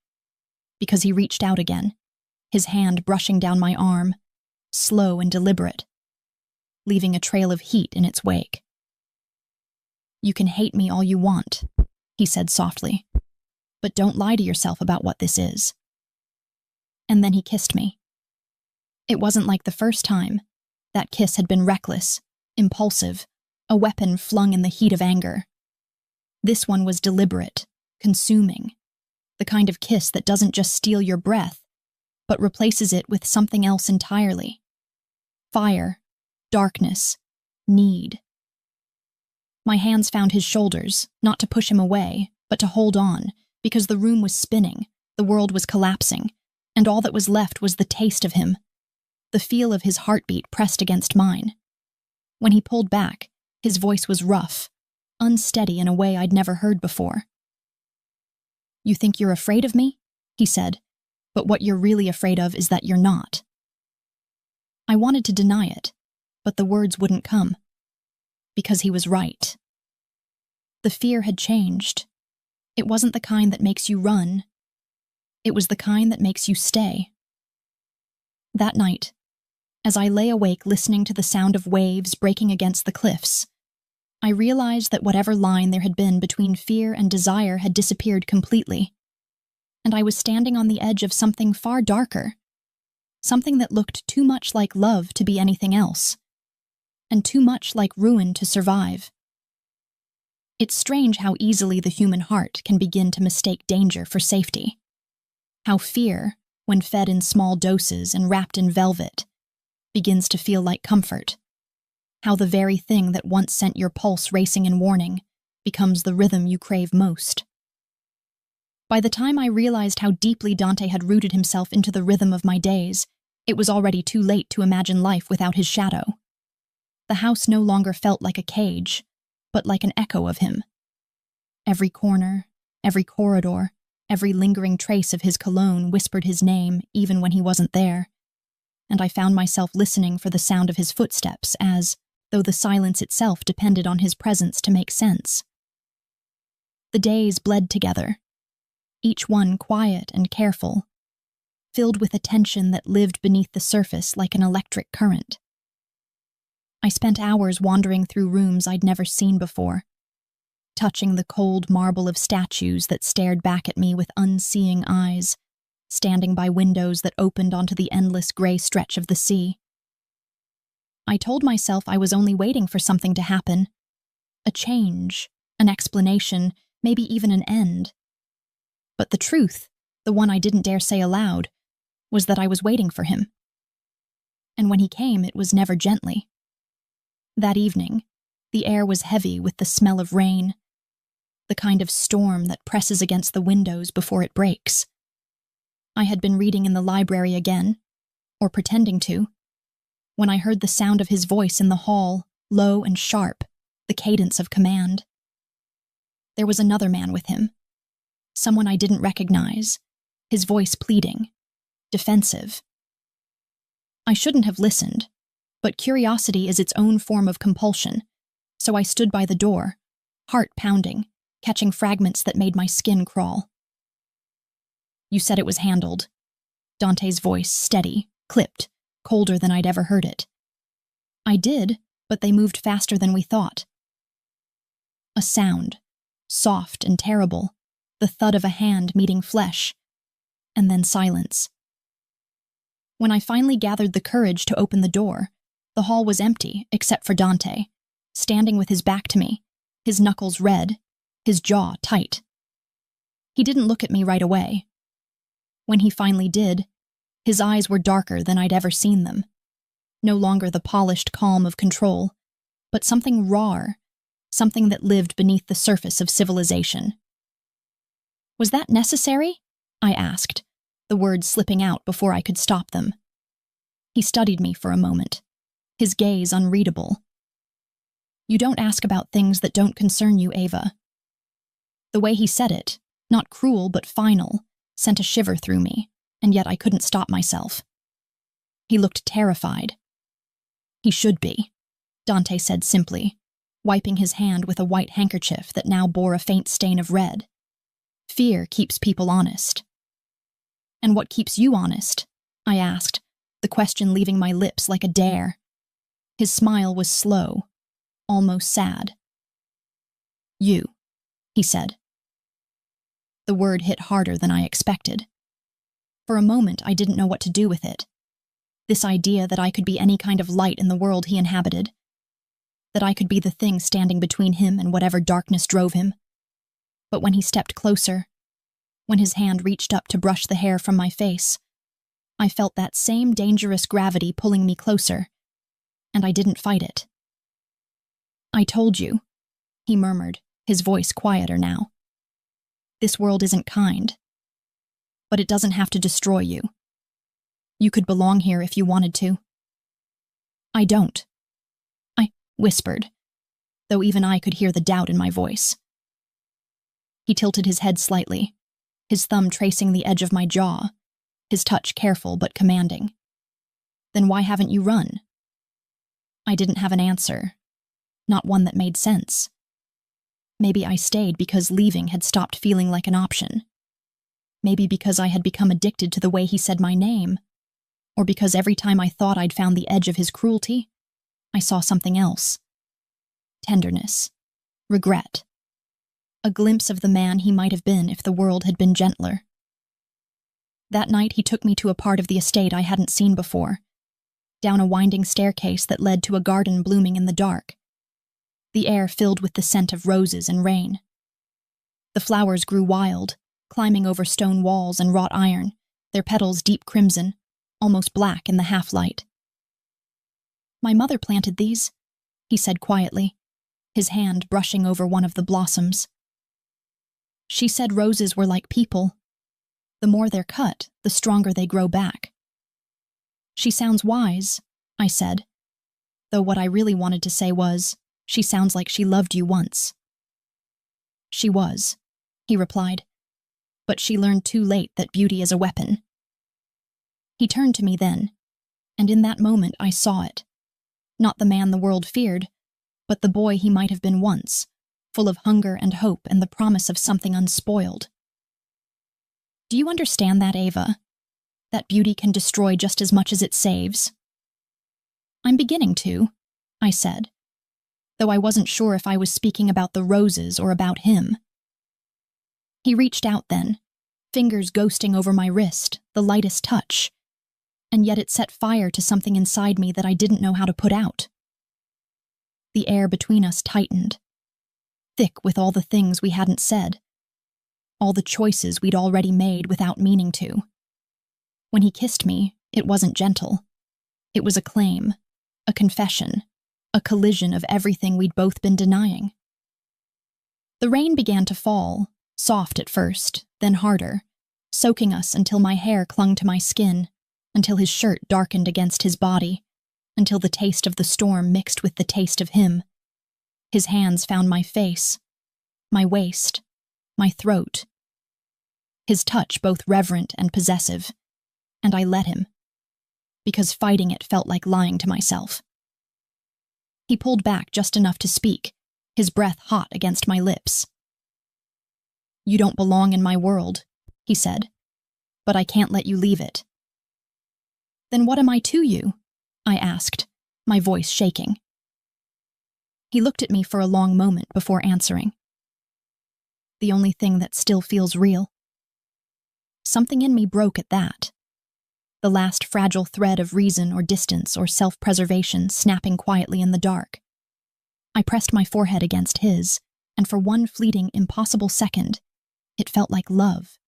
because he reached out again, his hand brushing down my arm, slow and deliberate, leaving a trail of heat in its wake. "You can hate me all you want," he said softly, "but don't lie to yourself about what this is." And then he kissed me. It wasn't like the first time. That kiss had been reckless, impulsive, a weapon flung in the heat of anger. This one was deliberate, consuming, the kind of kiss that doesn't just steal your breath, but replaces it with something else entirely. Fire, darkness, need. My hands found his shoulders, not to push him away, but to hold on, because the room was spinning, the world was collapsing, and all that was left was the taste of him, the feel of his heartbeat pressed against mine. When he pulled back, his voice was rough, unsteady in a way I'd never heard before. "You think you're afraid of me?" he said, "but what you're really afraid of is that you're not." I wanted to deny it, but the words wouldn't come. Because he was right. The fear had changed. It wasn't the kind that makes you run. It was the kind that makes you stay. That night, as I lay awake listening to the sound of waves breaking against the cliffs, I realized that whatever line there had been between fear and desire had disappeared completely, and I was standing on the edge of something far darker, something that looked too much like love to be anything else, and too much like ruin to survive. It's strange how easily the human heart can begin to mistake danger for safety. How fear, when fed in small doses and wrapped in velvet, begins to feel like comfort. How the very thing that once sent your pulse racing in warning becomes the rhythm you crave most. By the time I realized how deeply Dante had rooted himself into the rhythm of my days, it was already too late to imagine life without his shadow. The house no longer felt like a cage, but like an echo of him. Every corner, every corridor, every lingering trace of his cologne whispered his name even when he wasn't there, and I found myself listening for the sound of his footsteps as, though the silence itself depended on his presence to make sense. The days bled together, each one quiet and careful, filled with a tension that lived beneath the surface like an electric current. I spent hours wandering through rooms I'd never seen before, touching the cold marble of statues that stared back at me with unseeing eyes, standing by windows that opened onto the endless gray stretch of the sea. I told myself I was only waiting for something to happen, a change, an explanation, maybe even an end. But the truth, the one I didn't dare say aloud, was that I was waiting for him. And when he came, it was never gently. That evening, the air was heavy with the smell of rain, the kind of storm that presses against the windows before it breaks. I had been reading in the library again, or pretending to, when I heard the sound of his voice in the hall, low and sharp, the cadence of command. There was another man with him, someone I didn't recognize, his voice pleading, defensive. I shouldn't have listened, but curiosity is its own form of compulsion, so I stood by the door, heart pounding, catching fragments that made my skin crawl. "You said it was handled." Dante's voice, steady, clipped, colder than I'd ever heard it. "I did, but they moved faster than we thought." A sound, soft and terrible, the thud of a hand meeting flesh, and then silence. When I finally gathered the courage to open the door, the hall was empty except for Dante, standing with his back to me, his knuckles red, his jaw tight. He didn't look at me right away. When he finally did, his eyes were darker than I'd ever seen them. No longer the polished calm of control, but something rawer, something that lived beneath the surface of civilization. "Was that necessary?" I asked, the words slipping out before I could stop them. He studied me for a moment, his gaze unreadable. "You don't ask about things that don't concern you, Ava." The way he said it, not cruel but final, sent a shiver through me, and yet I couldn't stop myself. He looked terrified. "He should be," Dante said simply, wiping his hand with a white handkerchief that now bore a faint stain of red. "Fear keeps people honest." "And what keeps you honest?" I asked, the question leaving my lips like a dare. His smile was slow, almost sad. "You," he said. The word hit harder than I expected. For a moment, I didn't know what to do with it. This idea that I could be any kind of light in the world he inhabited, that I could be the thing standing between him and whatever darkness drove him. But when he stepped closer, when his hand reached up to brush the hair from my face, I felt that same dangerous gravity pulling me closer, and I didn't fight it. "I told you," he murmured, his voice quieter now. "This world isn't kind. But it doesn't have to destroy you. You could belong here if you wanted to." "I don't," I whispered, though even I could hear the doubt in my voice. He tilted his head slightly, his thumb tracing the edge of my jaw, his touch careful but commanding. "Then why haven't you run?" I didn't have an answer, not one that made sense. Maybe I stayed because leaving had stopped feeling like an option. Maybe because I had become addicted to the way he said my name, or because every time I thought I'd found the edge of his cruelty, I saw something else. Tenderness, regret, a glimpse of the man he might have been if the world had been gentler. That night he took me to a part of the estate I hadn't seen before, down a winding staircase that led to a garden blooming in the dark, the air filled with the scent of roses and rain. The flowers grew wild, climbing over stone walls and wrought iron, their petals deep crimson, almost black in the half-light. "My mother planted these," he said quietly, his hand brushing over one of the blossoms. "She said roses were like people. The more they're cut, the stronger they grow back." "She sounds wise," I said, though what I really wanted to say was, "She sounds like she loved you once." "She was," he replied, "but she learned too late that beauty is a weapon." He turned to me then, and in that moment I saw it. Not the man the world feared, but the boy he might have been once, full of hunger and hope and the promise of something unspoiled. Do you understand that, Ava? That beauty can destroy just as much as it saves? I'm beginning to, I said, though I wasn't sure if I was speaking about the roses or about him. He reached out then, fingers ghosting over my wrist, the lightest touch, and yet it set fire to something inside me that I didn't know how to put out. The air between us tightened, thick with all the things we hadn't said, all the choices we'd already made without meaning to. When he kissed me, it wasn't gentle. It was a claim, a confession, a collision of everything we'd both been denying. The rain began to fall, soft at first, then harder, soaking us until my hair clung to my skin, until his shirt darkened against his body, until the taste of the storm mixed with the taste of him. His hands found my face, my waist, my throat. His touch both reverent and possessive, and I let him, because fighting it felt like lying to myself. He pulled back just enough to speak, his breath hot against my lips. "You don't belong in my world," he said, "but I can't let you leave it." "Then what am I to you?" I asked, my voice shaking. He looked at me for a long moment before answering. "The only thing that still feels real." Something in me broke at that. The last fragile thread of reason or distance or self-preservation snapping quietly in the dark. I pressed my forehead against his, and for one fleeting, impossible second, it felt like love.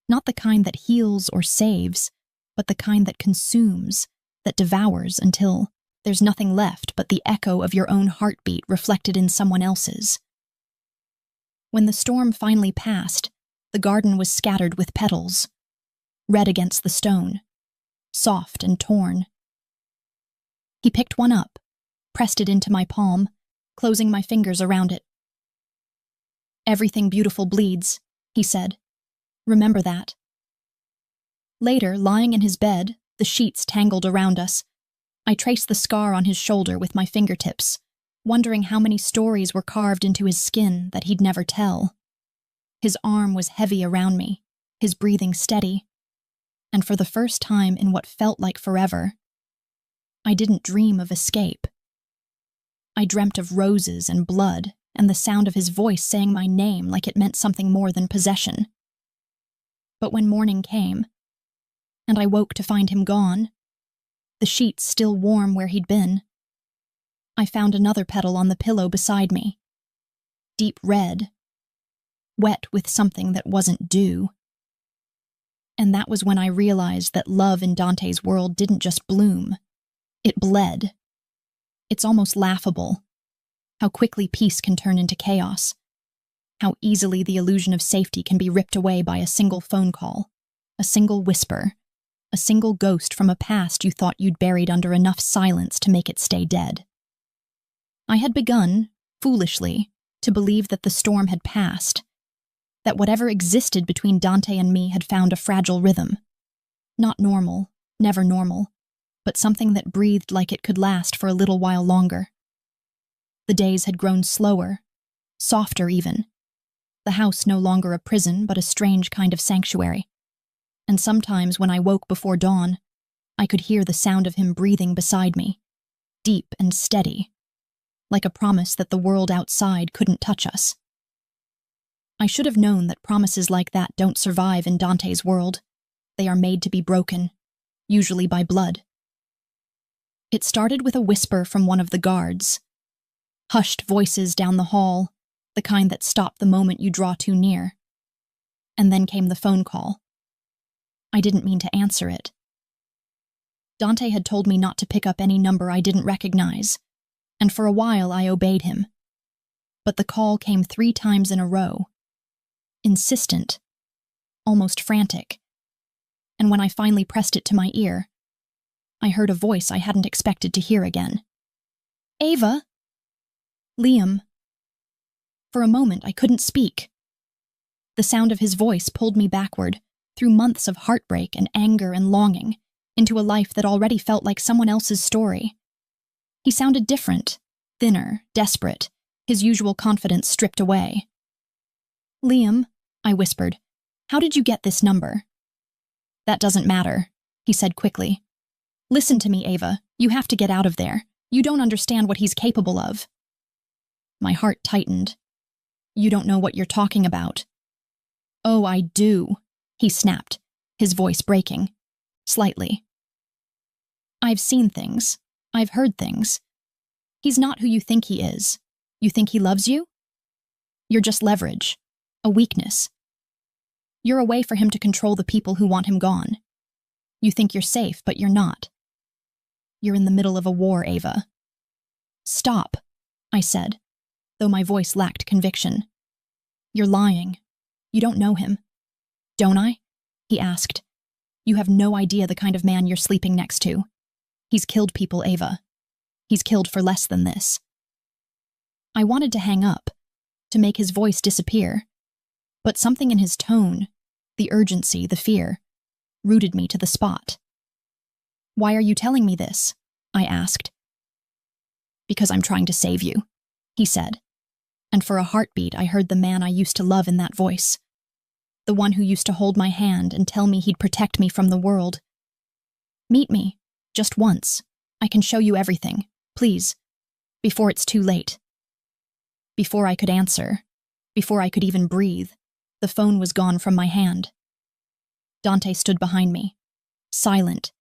Not the kind that heals or saves, but the kind that consumes, that devours until there's nothing left but the echo of your own heartbeat reflected in someone else's. When the storm finally passed, the garden was scattered with petals, red against the stone, soft and torn. He picked one up, pressed it into my palm, closing my fingers around it. "Everything beautiful bleeds," he said. "Remember that." Later, lying in his bed, the sheets tangled around us, I traced the scar on his shoulder with my fingertips, wondering how many stories were carved into his skin that he'd never tell. His arm was heavy around me, his breathing steady, and for the first time in what felt like forever, I didn't dream of escape. I dreamt of roses and blood and the sound of his voice saying my name like it meant something more than possession. But when morning came, and I woke to find him gone, the sheets still warm where he'd been, I found another petal on the pillow beside me, deep red, wet with something that wasn't dew. And that was when I realized that love in Dante's world didn't just bloom, it bled. It's almost laughable, how quickly peace can turn into chaos, how easily the illusion of safety can be ripped away by a single phone call, a single whisper, a single ghost from a past you thought you'd buried under enough silence to make it stay dead. I had begun, foolishly, to believe that the storm had passed, that whatever existed between Dante and me had found a fragile rhythm. Not normal, never normal, but something that breathed like it could last for a little while longer. The days had grown slower, softer even. The house no longer a prison, but a strange kind of sanctuary. And sometimes when I woke before dawn, I could hear the sound of him breathing beside me, deep and steady, like a promise that the world outside couldn't touch us. I should have known that promises like that don't survive in Dante's world. They are made to be broken, usually by blood. It started with a whisper from one of the guards. Hushed voices down the hall, the kind that stop the moment you draw too near. And then came the phone call. I didn't mean to answer it. Dante had told me not to pick up any number I didn't recognize, and for a while I obeyed him. But the call came 3 times in a row. Insistent, almost frantic. And when I finally pressed it to my ear, I heard a voice I hadn't expected to hear again. "Ava?" "Liam." For a moment I couldn't speak. The sound of his voice pulled me backward, through months of heartbreak and anger and longing, into a life that already felt like someone else's story. He sounded different, thinner, desperate, his usual confidence stripped away. "Liam," I whispered, "how did you get this number?" "That doesn't matter," he said quickly. "Listen to me, Ava. You have to get out of there. You don't understand what he's capable of." My heart tightened. "You don't know what you're talking about." "Oh, I do," he snapped, his voice breaking. Slightly. "I've seen things. I've heard things. He's not who you think he is. You think he loves you? You're just leverage. A weakness. You're a way for him to control the people who want him gone. You think you're safe, but you're not. You're in the middle of a war, Ava." "Stop," I said, though my voice lacked conviction. "You're lying. You don't know him." "Don't I?" he asked. "You have no idea the kind of man you're sleeping next to. He's killed people, Ava. He's killed for less than this." I wanted to hang up, to make his voice disappear, but something in his tone, the urgency, the fear, rooted me to the spot. "Why are you telling me this?" I asked. "Because I'm trying to save you," he said, and for a heartbeat I heard the man I used to love in that voice, the one who used to hold my hand and tell me he'd protect me from the world. "Meet me, just once. I can show you everything, please, before it's too late." Before I could answer, before I could even breathe, the phone was gone from my hand. Dante stood behind me, silent,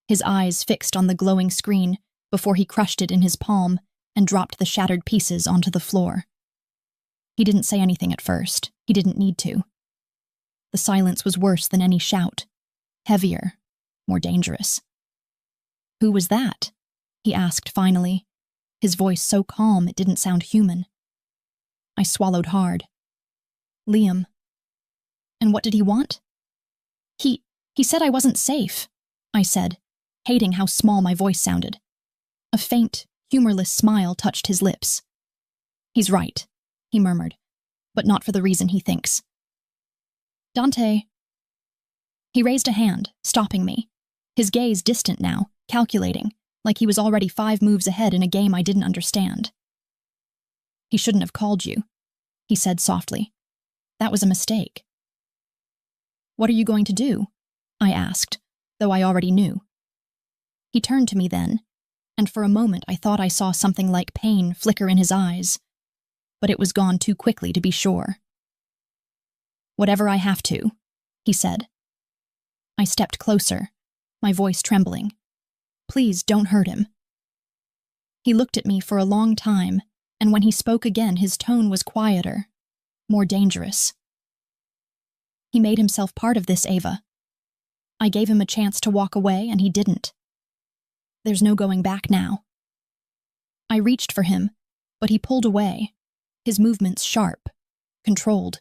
his eyes fixed on the glowing screen before he crushed it in his palm and dropped the shattered pieces onto the floor. He didn't say anything at first. He didn't need to. The silence was worse than any shout, heavier, more dangerous. "Who was that?" he asked finally, his voice so calm it didn't sound human. I swallowed hard. "Liam." "And what did he want?" He said I wasn't safe," I said, hating how small my voice sounded. A faint, humorless smile touched his lips. "He's right," he murmured, "but not for the reason he thinks." "Dante." He raised a hand, stopping me, his gaze distant now, calculating, like he was already 5 moves ahead in a game I didn't understand. "He shouldn't have called you," he said softly. "That was a mistake." "What are you going to do?" I asked, though I already knew. He turned to me then, and for a moment I thought I saw something like pain flicker in his eyes, but it was gone too quickly to be sure. "Whatever I have to," he said. I stepped closer, my voice trembling. "Please don't hurt him." He looked at me for a long time, and when he spoke again his tone was quieter, more dangerous. "He made himself part of this, Ava. I gave him a chance to walk away, and he didn't. There's no going back now." I reached for him, but he pulled away, his movements sharp, controlled.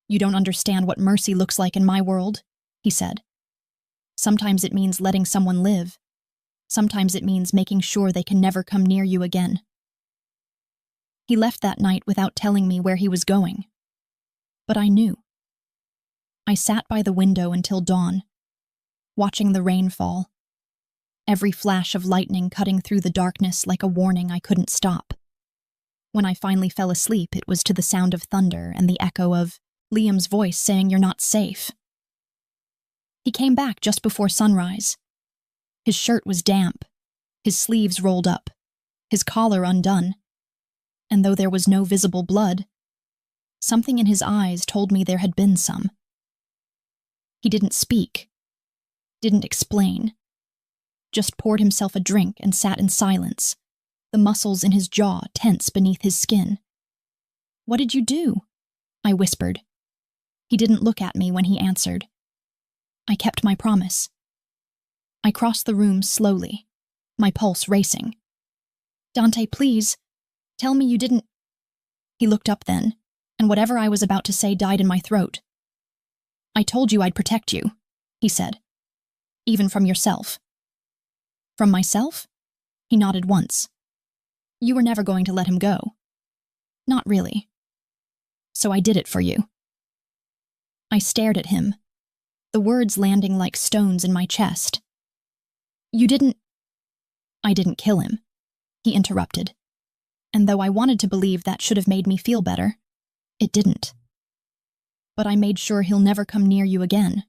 "You don't understand what mercy looks like in my world," he said. "Sometimes it means letting someone live. Sometimes it means making sure they can never come near you again." He left that night without telling me where he was going. But I knew. I sat by the window until dawn, watching the rain fall, every flash of lightning cutting through the darkness like a warning I couldn't stop. When I finally fell asleep, it was to the sound of thunder and the echo of Liam's voice saying, "You're not safe." He came back just before sunrise. His shirt was damp, his sleeves rolled up, his collar undone, and though there was no visible blood, something in his eyes told me there had been some. He didn't speak, didn't explain, just poured himself a drink and sat in silence, the muscles in his jaw tense beneath his skin. "What did you do?" I whispered. He didn't look at me when he answered. "I kept my promise." I crossed the room slowly, my pulse racing. "Dante, please, tell me you didn't—" He looked up then, and whatever I was about to say died in my throat. "I told you I'd protect you," he said. "Even from yourself." "From myself?" He nodded once. "You were never going to let him go." "Not really." "So I did it for you." I stared at him, the words landing like stones in my chest. "You didn't—" "I didn't kill him," he interrupted. And though I wanted to believe that should have made me feel better, it didn't. But I made sure he'll never come near you again.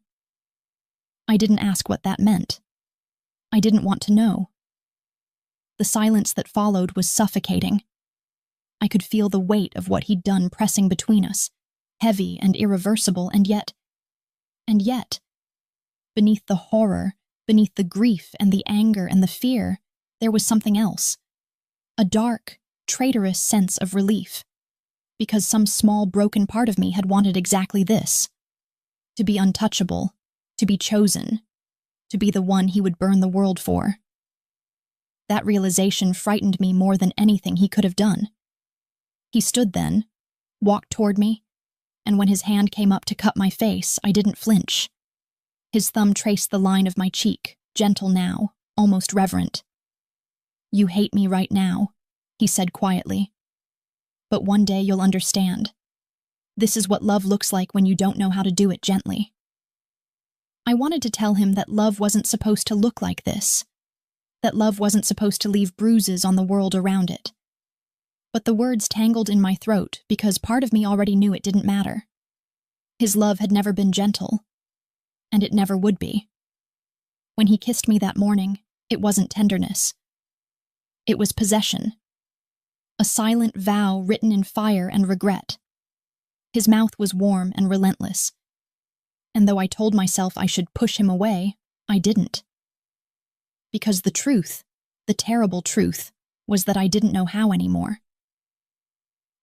I didn't ask what that meant. I didn't want to know. The silence that followed was suffocating. I could feel the weight of what he'd done pressing between us, heavy and irreversible, and yet, beneath the horror, beneath the grief and the anger and the fear, there was something else. A dark, traitorous sense of relief. Because some small broken part of me had wanted exactly this. To be untouchable, to be chosen, to be the one he would burn the world for. That realization frightened me more than anything he could have done. He stood then, walked toward me, and when his hand came up to cut my face, I didn't flinch. His thumb traced the line of my cheek, gentle now, almost reverent. "You hate me right now," he said quietly. "But one day you'll understand. This is what love looks like when you don't know how to do it gently." I wanted to tell him that love wasn't supposed to look like this, that love wasn't supposed to leave bruises on the world around it. But the words tangled in my throat because part of me already knew it didn't matter. His love had never been gentle, and it never would be. When he kissed me that morning, it wasn't tenderness. It was possession. A silent vow written in fire and regret. His mouth was warm and relentless. And though I told myself I should push him away, I didn't. Because the truth, the terrible truth, was that I didn't know how anymore.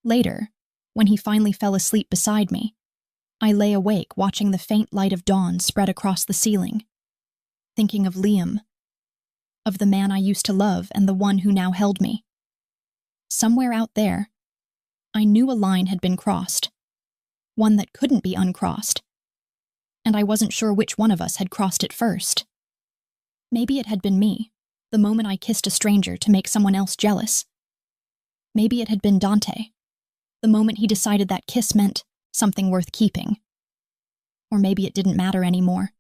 Later, when he finally fell asleep beside me, I lay awake watching the faint light of dawn spread across the ceiling, thinking of Liam, of the man I used to love and the one who now held me. Somewhere out there, I knew a line had been crossed, one that couldn't be uncrossed, and I wasn't sure which one of us had crossed it first. Maybe it had been me, the moment I kissed a stranger to make someone else jealous. Maybe it had been Dante, the moment he decided that kiss meant something worth keeping. Or maybe it didn't matter anymore.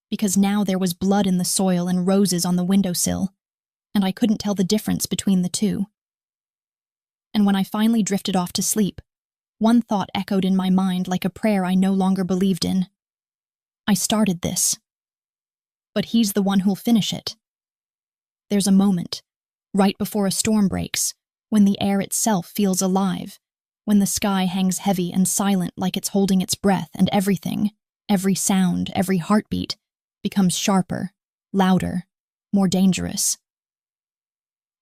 Because now there was blood in the soil and roses on the windowsill, and I couldn't tell the difference between the two. And when I finally drifted off to sleep, one thought echoed in my mind like a prayer I no longer believed in. I started this. But he's the one who'll finish it. There's a moment, right before a storm breaks, when the air itself feels alive, when the sky hangs heavy and silent like it's holding its breath, and everything, every sound, every heartbeat, becomes sharper, louder, more dangerous.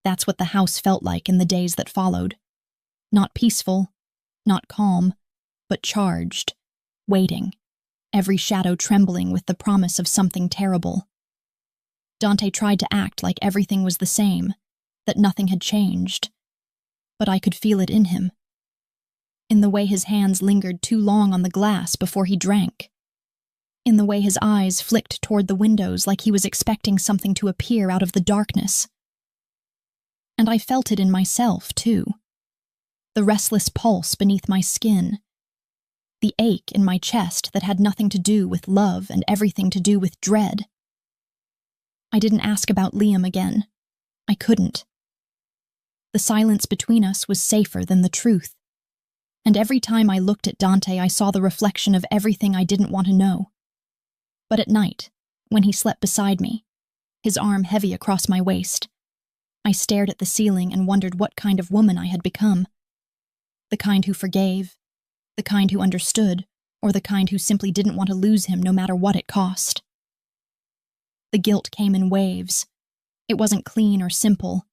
That's what the house felt like in the days that followed. Not peaceful, not calm, but charged, waiting, every shadow trembling with the promise of something terrible. Dante tried to act like everything was the same, that nothing had changed, but I could feel it in him. In the way his hands lingered too long on the glass before he drank. In the way his eyes flicked toward the windows like he was expecting something to appear out of the darkness. And I felt it in myself, too. The restless pulse beneath my skin. The ache in my chest that had nothing to do with love and everything to do with dread. I didn't ask about Liam again. I couldn't. The silence between us was safer than the truth. And every time I looked at Dante, I saw the reflection of everything I didn't want to know. But at night, when he slept beside me, his arm heavy across my waist, I stared at the ceiling and wondered what kind of woman I had become. The kind who forgave, the kind who understood, or the kind who simply didn't want to lose him no matter what it cost. The guilt came in waves. It wasn't clean or simple.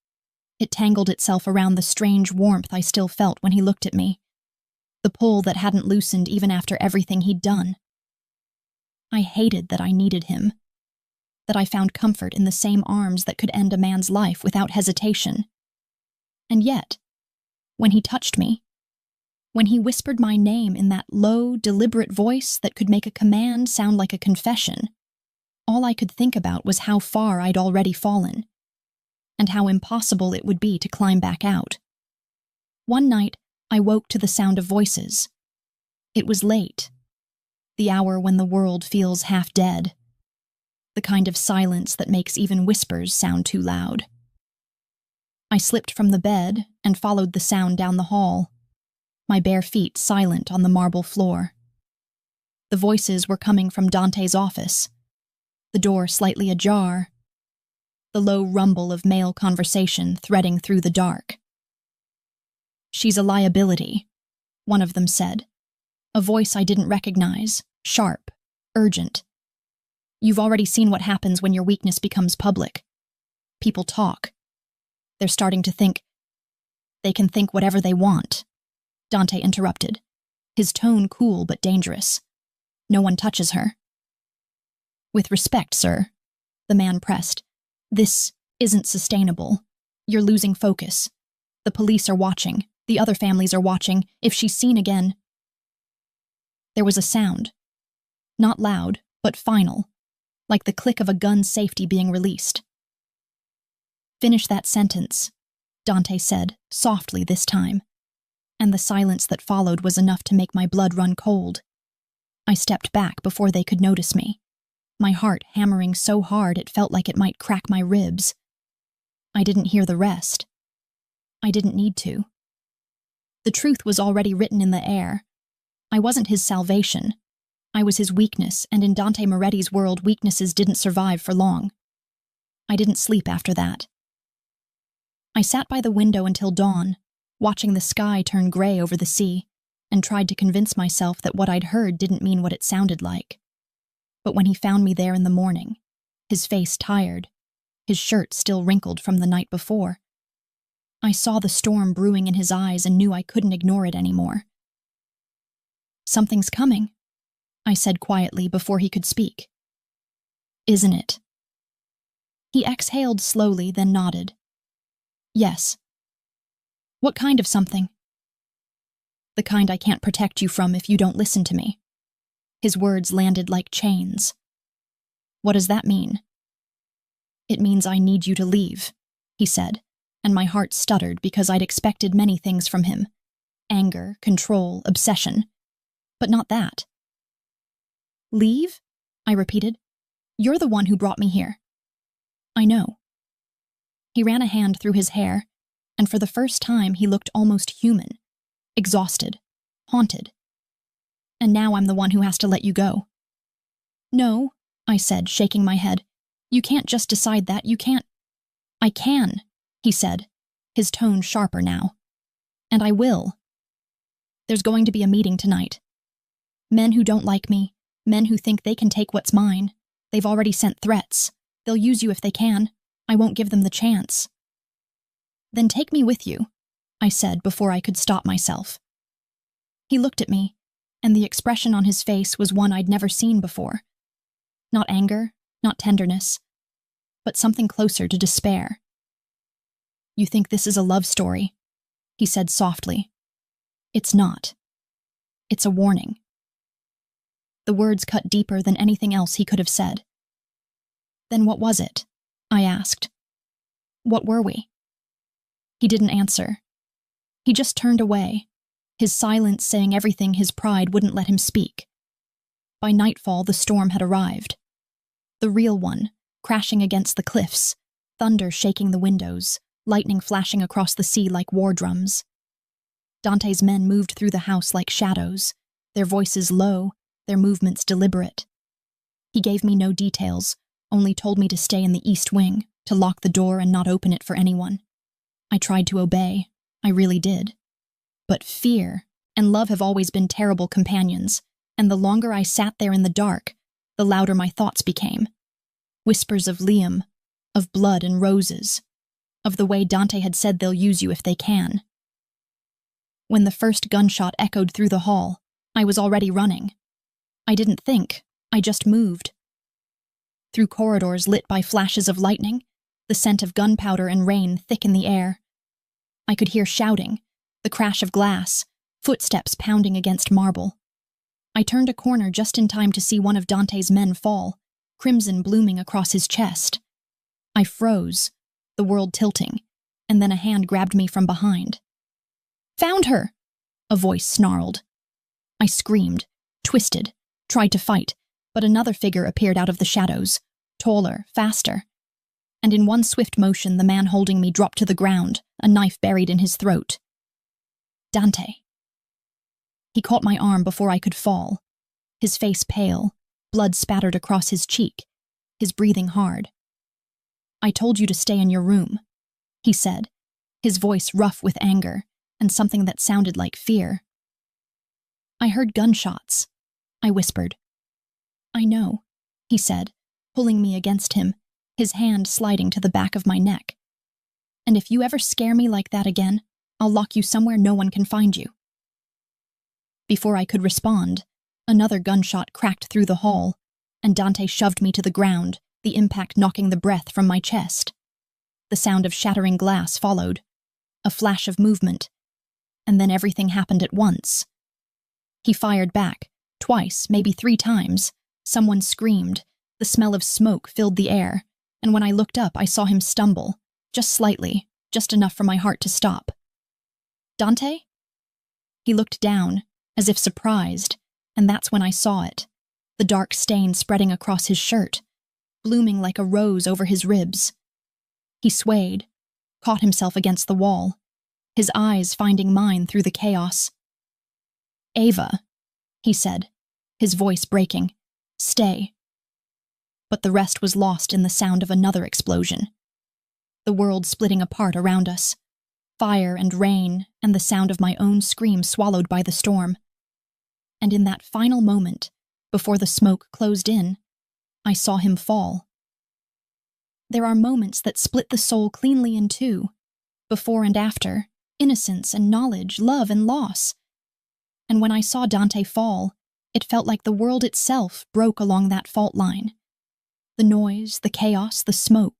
It tangled itself around the strange warmth I still felt when he looked at me, the pull that hadn't loosened even after everything he'd done. I hated that I needed him, that I found comfort in the same arms that could end a man's life without hesitation. And yet, when he touched me, when he whispered my name in that low, deliberate voice that could make a command sound like a confession, all I could think about was how far I'd already fallen, and how impossible it would be to climb back out. One night, I woke to the sound of voices. It was late, the hour when the world feels half dead, the kind of silence that makes even whispers sound too loud. I slipped from the bed and followed the sound down the hall, my bare feet silent on the marble floor. The voices were coming from Dante's office, the door slightly ajar, the low rumble of male conversation threading through the dark. "She's a liability," one of them said, a voice I didn't recognize, sharp, urgent. "You've already seen what happens when your weakness becomes public. People talk. They're starting to think. They can think whatever they want," Dante interrupted, his tone cool but dangerous. "No one touches her." "With respect, sir," the man pressed. "This isn't sustainable. You're losing focus. The police are watching. The other families are watching. If she's seen again—" There was a sound. Not loud, but final, like the click of a gun's safety being released. "Finish that sentence," Dante said, softly this time, and the silence that followed was enough to make my blood run cold. I stepped back before they could notice me, my heart hammering so hard it felt like it might crack my ribs. I didn't hear the rest. I didn't need to. The truth was already written in the air. I wasn't his salvation. I was his weakness, and in Dante Moretti's world, weaknesses didn't survive for long. I didn't sleep after that. I sat by the window until dawn, watching the sky turn gray over the sea, and tried to convince myself that what I'd heard didn't mean what it sounded like. But when he found me there in the morning, his face tired, his shirt still wrinkled from the night before, I saw the storm brewing in his eyes and knew I couldn't ignore it anymore. "Something's coming," I said quietly before he could speak. "Isn't it?" He exhaled slowly, then nodded. "Yes." "What kind of something?" "The kind I can't protect you from if you don't listen to me." His words landed like chains. "What does that mean?" "It means I need you to leave," he said, and my heart stuttered because I'd expected many things from him. Anger, control, obsession. But not that. "Leave?" I repeated. "You're the one who brought me here." "I know." He ran a hand through his hair, and for the first time he looked almost human, exhausted, haunted. "And now I'm the one who has to let you go." "No," I said, shaking my head. "You can't just decide that. You can't—" "I can," he said, his tone sharper now. "And I will. There's going to be a meeting tonight. Men who don't like me, men who think they can take what's mine. They've already sent threats. They'll use you if they can. I won't give them the chance." "Then take me with you," I said before I could stop myself. He looked at me, and the expression on his face was one I'd never seen before. Not anger, not tenderness, but something closer to despair. "You think this is a love story," he said softly. "It's not. It's a warning." The words cut deeper than anything else he could have said. "Then what was it?" I asked. "What were we?" He didn't answer. He just turned away, his silence saying everything his pride wouldn't let him speak. By nightfall, the storm had arrived. The real one, crashing against the cliffs, thunder shaking the windows, lightning flashing across the sea like war drums. Dante's men moved through the house like shadows, their voices low, their movements deliberate. He gave me no details, only told me to stay in the east wing, to lock the door and not open it for anyone. I tried to obey. I really did. But fear and love have always been terrible companions, and the longer I sat there in the dark, the louder my thoughts became. Whispers of Liam, of blood and roses, of the way Dante had said they'll use you if they can. When the first gunshot echoed through the hall, I was already running. I didn't think, I just moved. Through corridors lit by flashes of lightning, the scent of gunpowder and rain thick in the air. I could hear shouting, the crash of glass, footsteps pounding against marble. I turned a corner just in time to see one of Dante's men fall, crimson blooming across his chest. I froze, the world tilting, and then a hand grabbed me from behind. "Found her!" a voice snarled. I screamed, twisted, tried to fight, but another figure appeared out of the shadows, taller, faster. and in one swift motion the man holding me dropped to the ground, a knife buried in his throat. Dante. He caught my arm before I could fall, his face pale, blood spattered across his cheek, his breathing hard. I told you to stay in your room, he said, his voice rough with anger and something that sounded like fear. I heard gunshots, I whispered. I know, he said, pulling me against him, his hand sliding to the back of my neck. And if you ever scare me like that again, I'll lock you somewhere no one can find you. Before I could respond, another gunshot cracked through the hall, and Dante shoved me to the ground, the impact knocking the breath from my chest. The sound of shattering glass followed, a flash of movement, and then everything happened at once. He fired back, twice, maybe 3 times. Someone screamed, the smell of smoke filled the air, and when I looked up I saw him stumble, just slightly, just enough for my heart to stop. Dante? He looked down, as if surprised, and that's when I saw it, the dark stain spreading across his shirt, blooming like a rose over his ribs. He swayed, caught himself against the wall, his eyes finding mine through the chaos. Ava, he said, his voice breaking, stay. But the rest was lost in the sound of another explosion. The world splitting apart around us, fire and rain and the sound of my own scream swallowed by the storm. And in that final moment, before the smoke closed in, I saw him fall. There are moments that split the soul cleanly in two, before and after, innocence and knowledge, love and loss. And when I saw Dante fall, it felt like the world itself broke along that fault line. The noise, the chaos, the smoke,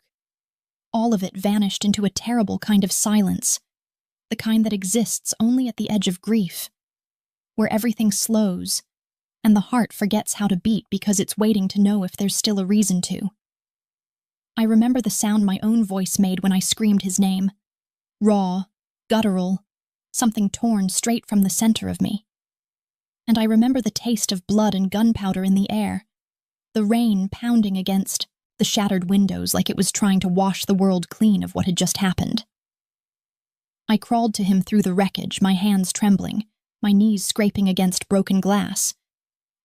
all of it vanished into a terrible kind of silence, the kind that exists only at the edge of grief, where everything slows, and the heart forgets how to beat because it's waiting to know if there's still a reason to. I remember the sound my own voice made when I screamed his name. Raw, guttural, something torn straight from the center of me. And I remember the taste of blood and gunpowder in the air, the rain pounding against the shattered windows like it was trying to wash the world clean of what had just happened. I crawled to him through the wreckage, my hands trembling, my knees scraping against broken glass.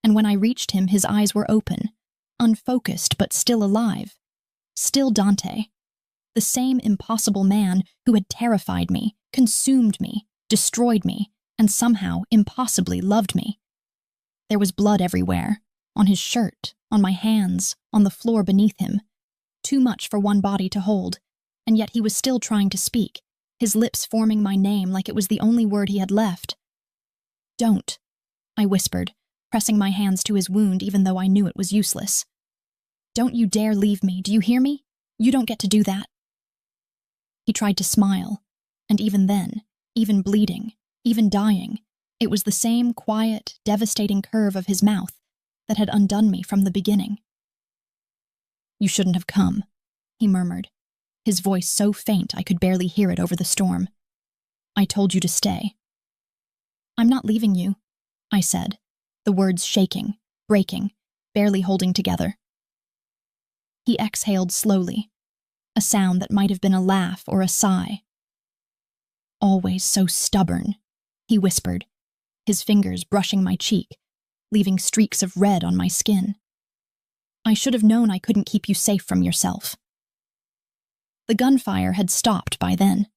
And when I reached him, his eyes were open, unfocused but still alive. Still Dante, the same impossible man who had terrified me, consumed me, destroyed me, and somehow impossibly loved me. There was blood everywhere, on his shirt, on my hands, on the floor beneath him. Too much for one body to hold, and yet he was still trying to speak, his lips forming my name like it was the only word he had left. Don't, I whispered, pressing my hands to his wound even though I knew it was useless. Don't you dare leave me, do you hear me? You don't get to do that. He tried to smile, and even then, even bleeding, even dying, it was the same quiet, devastating curve of his mouth that had undone me from the beginning. You shouldn't have come, he murmured, his voice so faint I could barely hear it over the storm. I told you to stay. I'm not leaving you, I said, the words shaking, breaking, barely holding together. He exhaled slowly, a sound that might have been a laugh or a sigh. Always so stubborn, he whispered, his fingers brushing my cheek, leaving streaks of red on my skin. I should have known I couldn't keep you safe from yourself. The gunfire had stopped by then.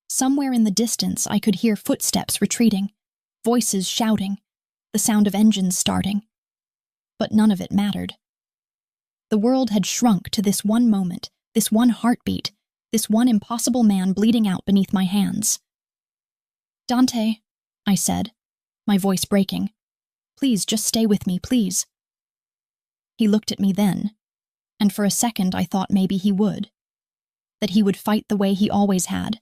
Somewhere in the distance I could hear footsteps retreating, voices shouting, the sound of engines starting. But none of it mattered. The world had shrunk to this one moment, this one heartbeat, this one impossible man bleeding out beneath my hands. Dante, I said, my voice breaking. Please just stay with me, please. He looked at me then, and for a second I thought maybe he would. That he would fight the way he always had.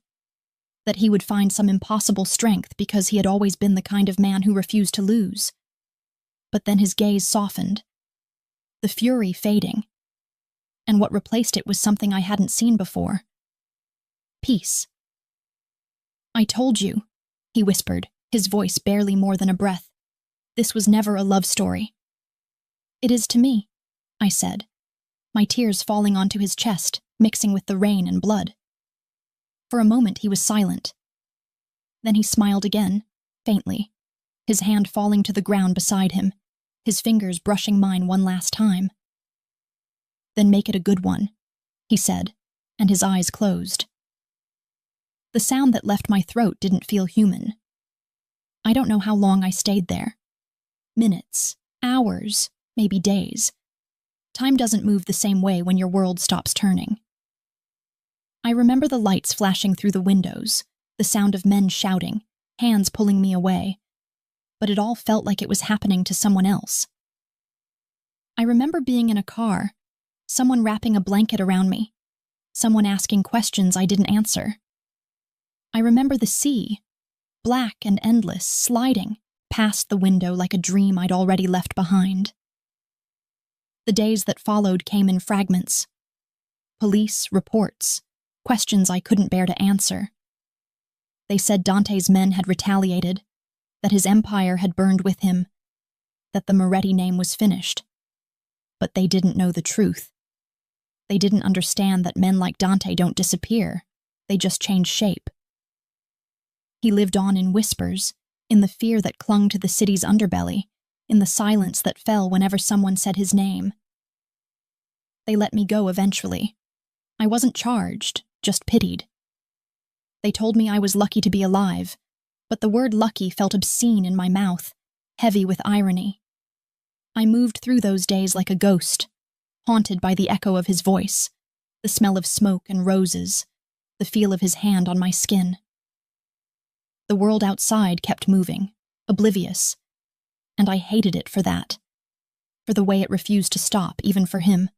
That he would find some impossible strength because he had always been the kind of man who refused to lose. But then his gaze softened, the fury fading, and what replaced it was something I hadn't seen before. Peace. I told you, he whispered, his voice barely more than a breath. This was never a love story. It is to me, I said, my tears falling onto his chest, mixing with the rain and blood. For a moment he was silent. Then he smiled again, faintly, his hand falling to the ground beside him, his fingers brushing mine one last time. "Then make it a good one," he said, and his eyes closed. The sound that left my throat didn't feel human. I don't know how long I stayed there. Minutes, hours, maybe days. Time doesn't move the same way when your world stops turning. I remember the lights flashing through the windows, the sound of men shouting, hands pulling me away, but it all felt like it was happening to someone else. I remember being in a car, someone wrapping a blanket around me, someone asking questions I didn't answer. I remember the sea, black and endless, sliding past the window like a dream I'd already left behind. The days that followed came in fragments. Police reports, questions I couldn't bear to answer. They said Dante's men had retaliated, that his empire had burned with him, that the Moretti name was finished. But they didn't know the truth. They didn't understand that men like Dante don't disappear, they just change shape. He lived on in whispers, in the fear that clung to the city's underbelly, in the silence that fell whenever someone said his name. They let me go eventually. I wasn't charged, just pitied. They told me I was lucky to be alive, but the word lucky felt obscene in my mouth, heavy with irony. I moved through those days like a ghost, haunted by the echo of his voice, the smell of smoke and roses, the feel of his hand on my skin. The world outside kept moving, oblivious, and I hated it for that, for the way it refused to stop, even for him.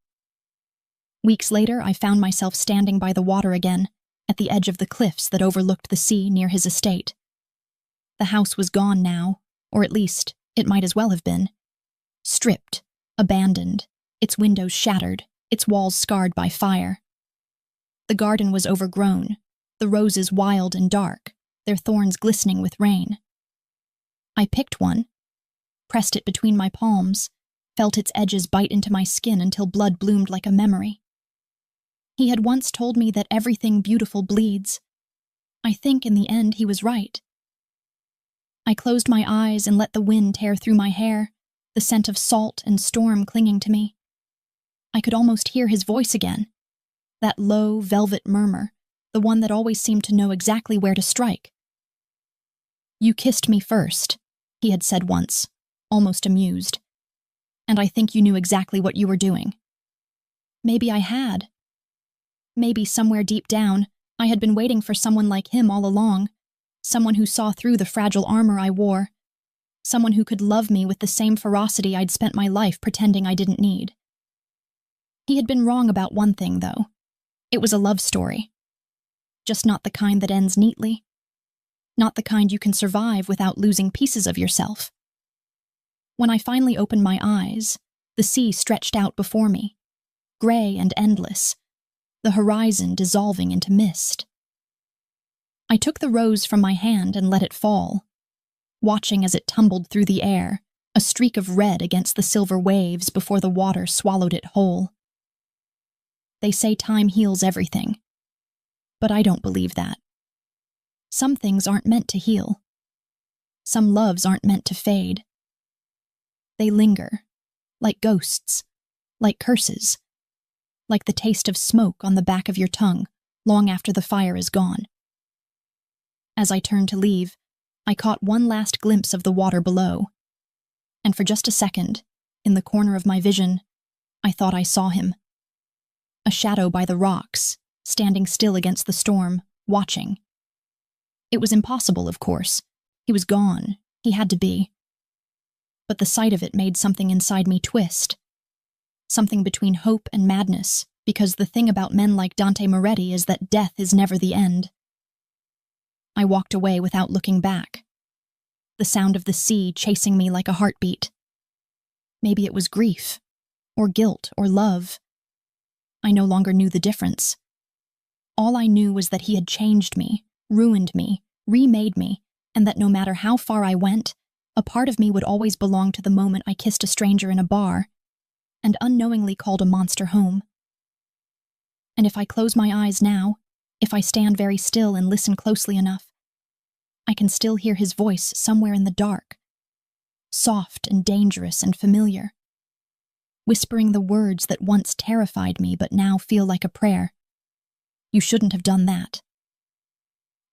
Weeks later, I found myself standing by the water again, at the edge of the cliffs that overlooked the sea near his estate. The house was gone now, or at least, it might as well have been. Stripped, abandoned, its windows shattered, its walls scarred by fire. The garden was overgrown, the roses wild and dark, their thorns glistening with rain. I picked one, pressed it between my palms, felt its edges bite into my skin until blood bloomed like a memory. He had once told me that everything beautiful bleeds. I think in the end he was right. I closed my eyes and let the wind tear through my hair, the scent of salt and storm clinging to me. I could almost hear his voice again, that low, velvet murmur, the one that always seemed to know exactly where to strike. "You kissed me first," he had said once, almost amused, "and I think you knew exactly what you were doing." Maybe I had. Maybe somewhere deep down, I had been waiting for someone like him all along, someone who saw through the fragile armor I wore, someone who could love me with the same ferocity I'd spent my life pretending I didn't need. He had been wrong about one thing, though. It was a love story. Just not the kind that ends neatly. Not the kind you can survive without losing pieces of yourself. When I finally opened my eyes, the sea stretched out before me, gray and endless, the horizon dissolving into mist. I took the rose from my hand and let it fall, watching as it tumbled through the air, a streak of red against the silver waves before the water swallowed it whole. They say time heals everything, but I don't believe that. Some things aren't meant to heal. Some loves aren't meant to fade. They linger, like ghosts, like curses, like the taste of smoke on the back of your tongue long after the fire is gone. As I turned to leave, I caught one last glimpse of the water below, and for just a second, in the corner of my vision, I thought I saw him. A shadow by the rocks, standing still against the storm, watching. It was impossible, of course. He was gone. He had to be. But the sight of it made something inside me twist. Something between hope and madness, because the thing about men like Dante Moretti is that death is never the end. I walked away without looking back. The sound of the sea chasing me like a heartbeat. Maybe it was grief, or guilt, or love. I no longer knew the difference. All I knew was that he had changed me, ruined me, remade me, and that no matter how far I went, a part of me would always belong to the moment I kissed a stranger in a bar and unknowingly called a monster home. And if I close my eyes now, if I stand very still and listen closely enough, I can still hear his voice somewhere in the dark, soft and dangerous and familiar, whispering the words that once terrified me but now feel like a prayer. You shouldn't have done that.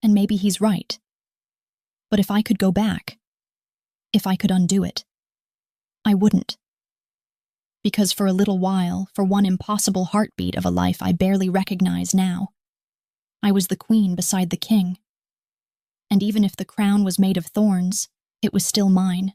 And maybe he's right. But if I could go back, if I could undo it, I wouldn't. Because for a little while, for one impossible heartbeat of a life I barely recognize now, I was the queen beside the king. And even if the crown was made of thorns, it was still mine.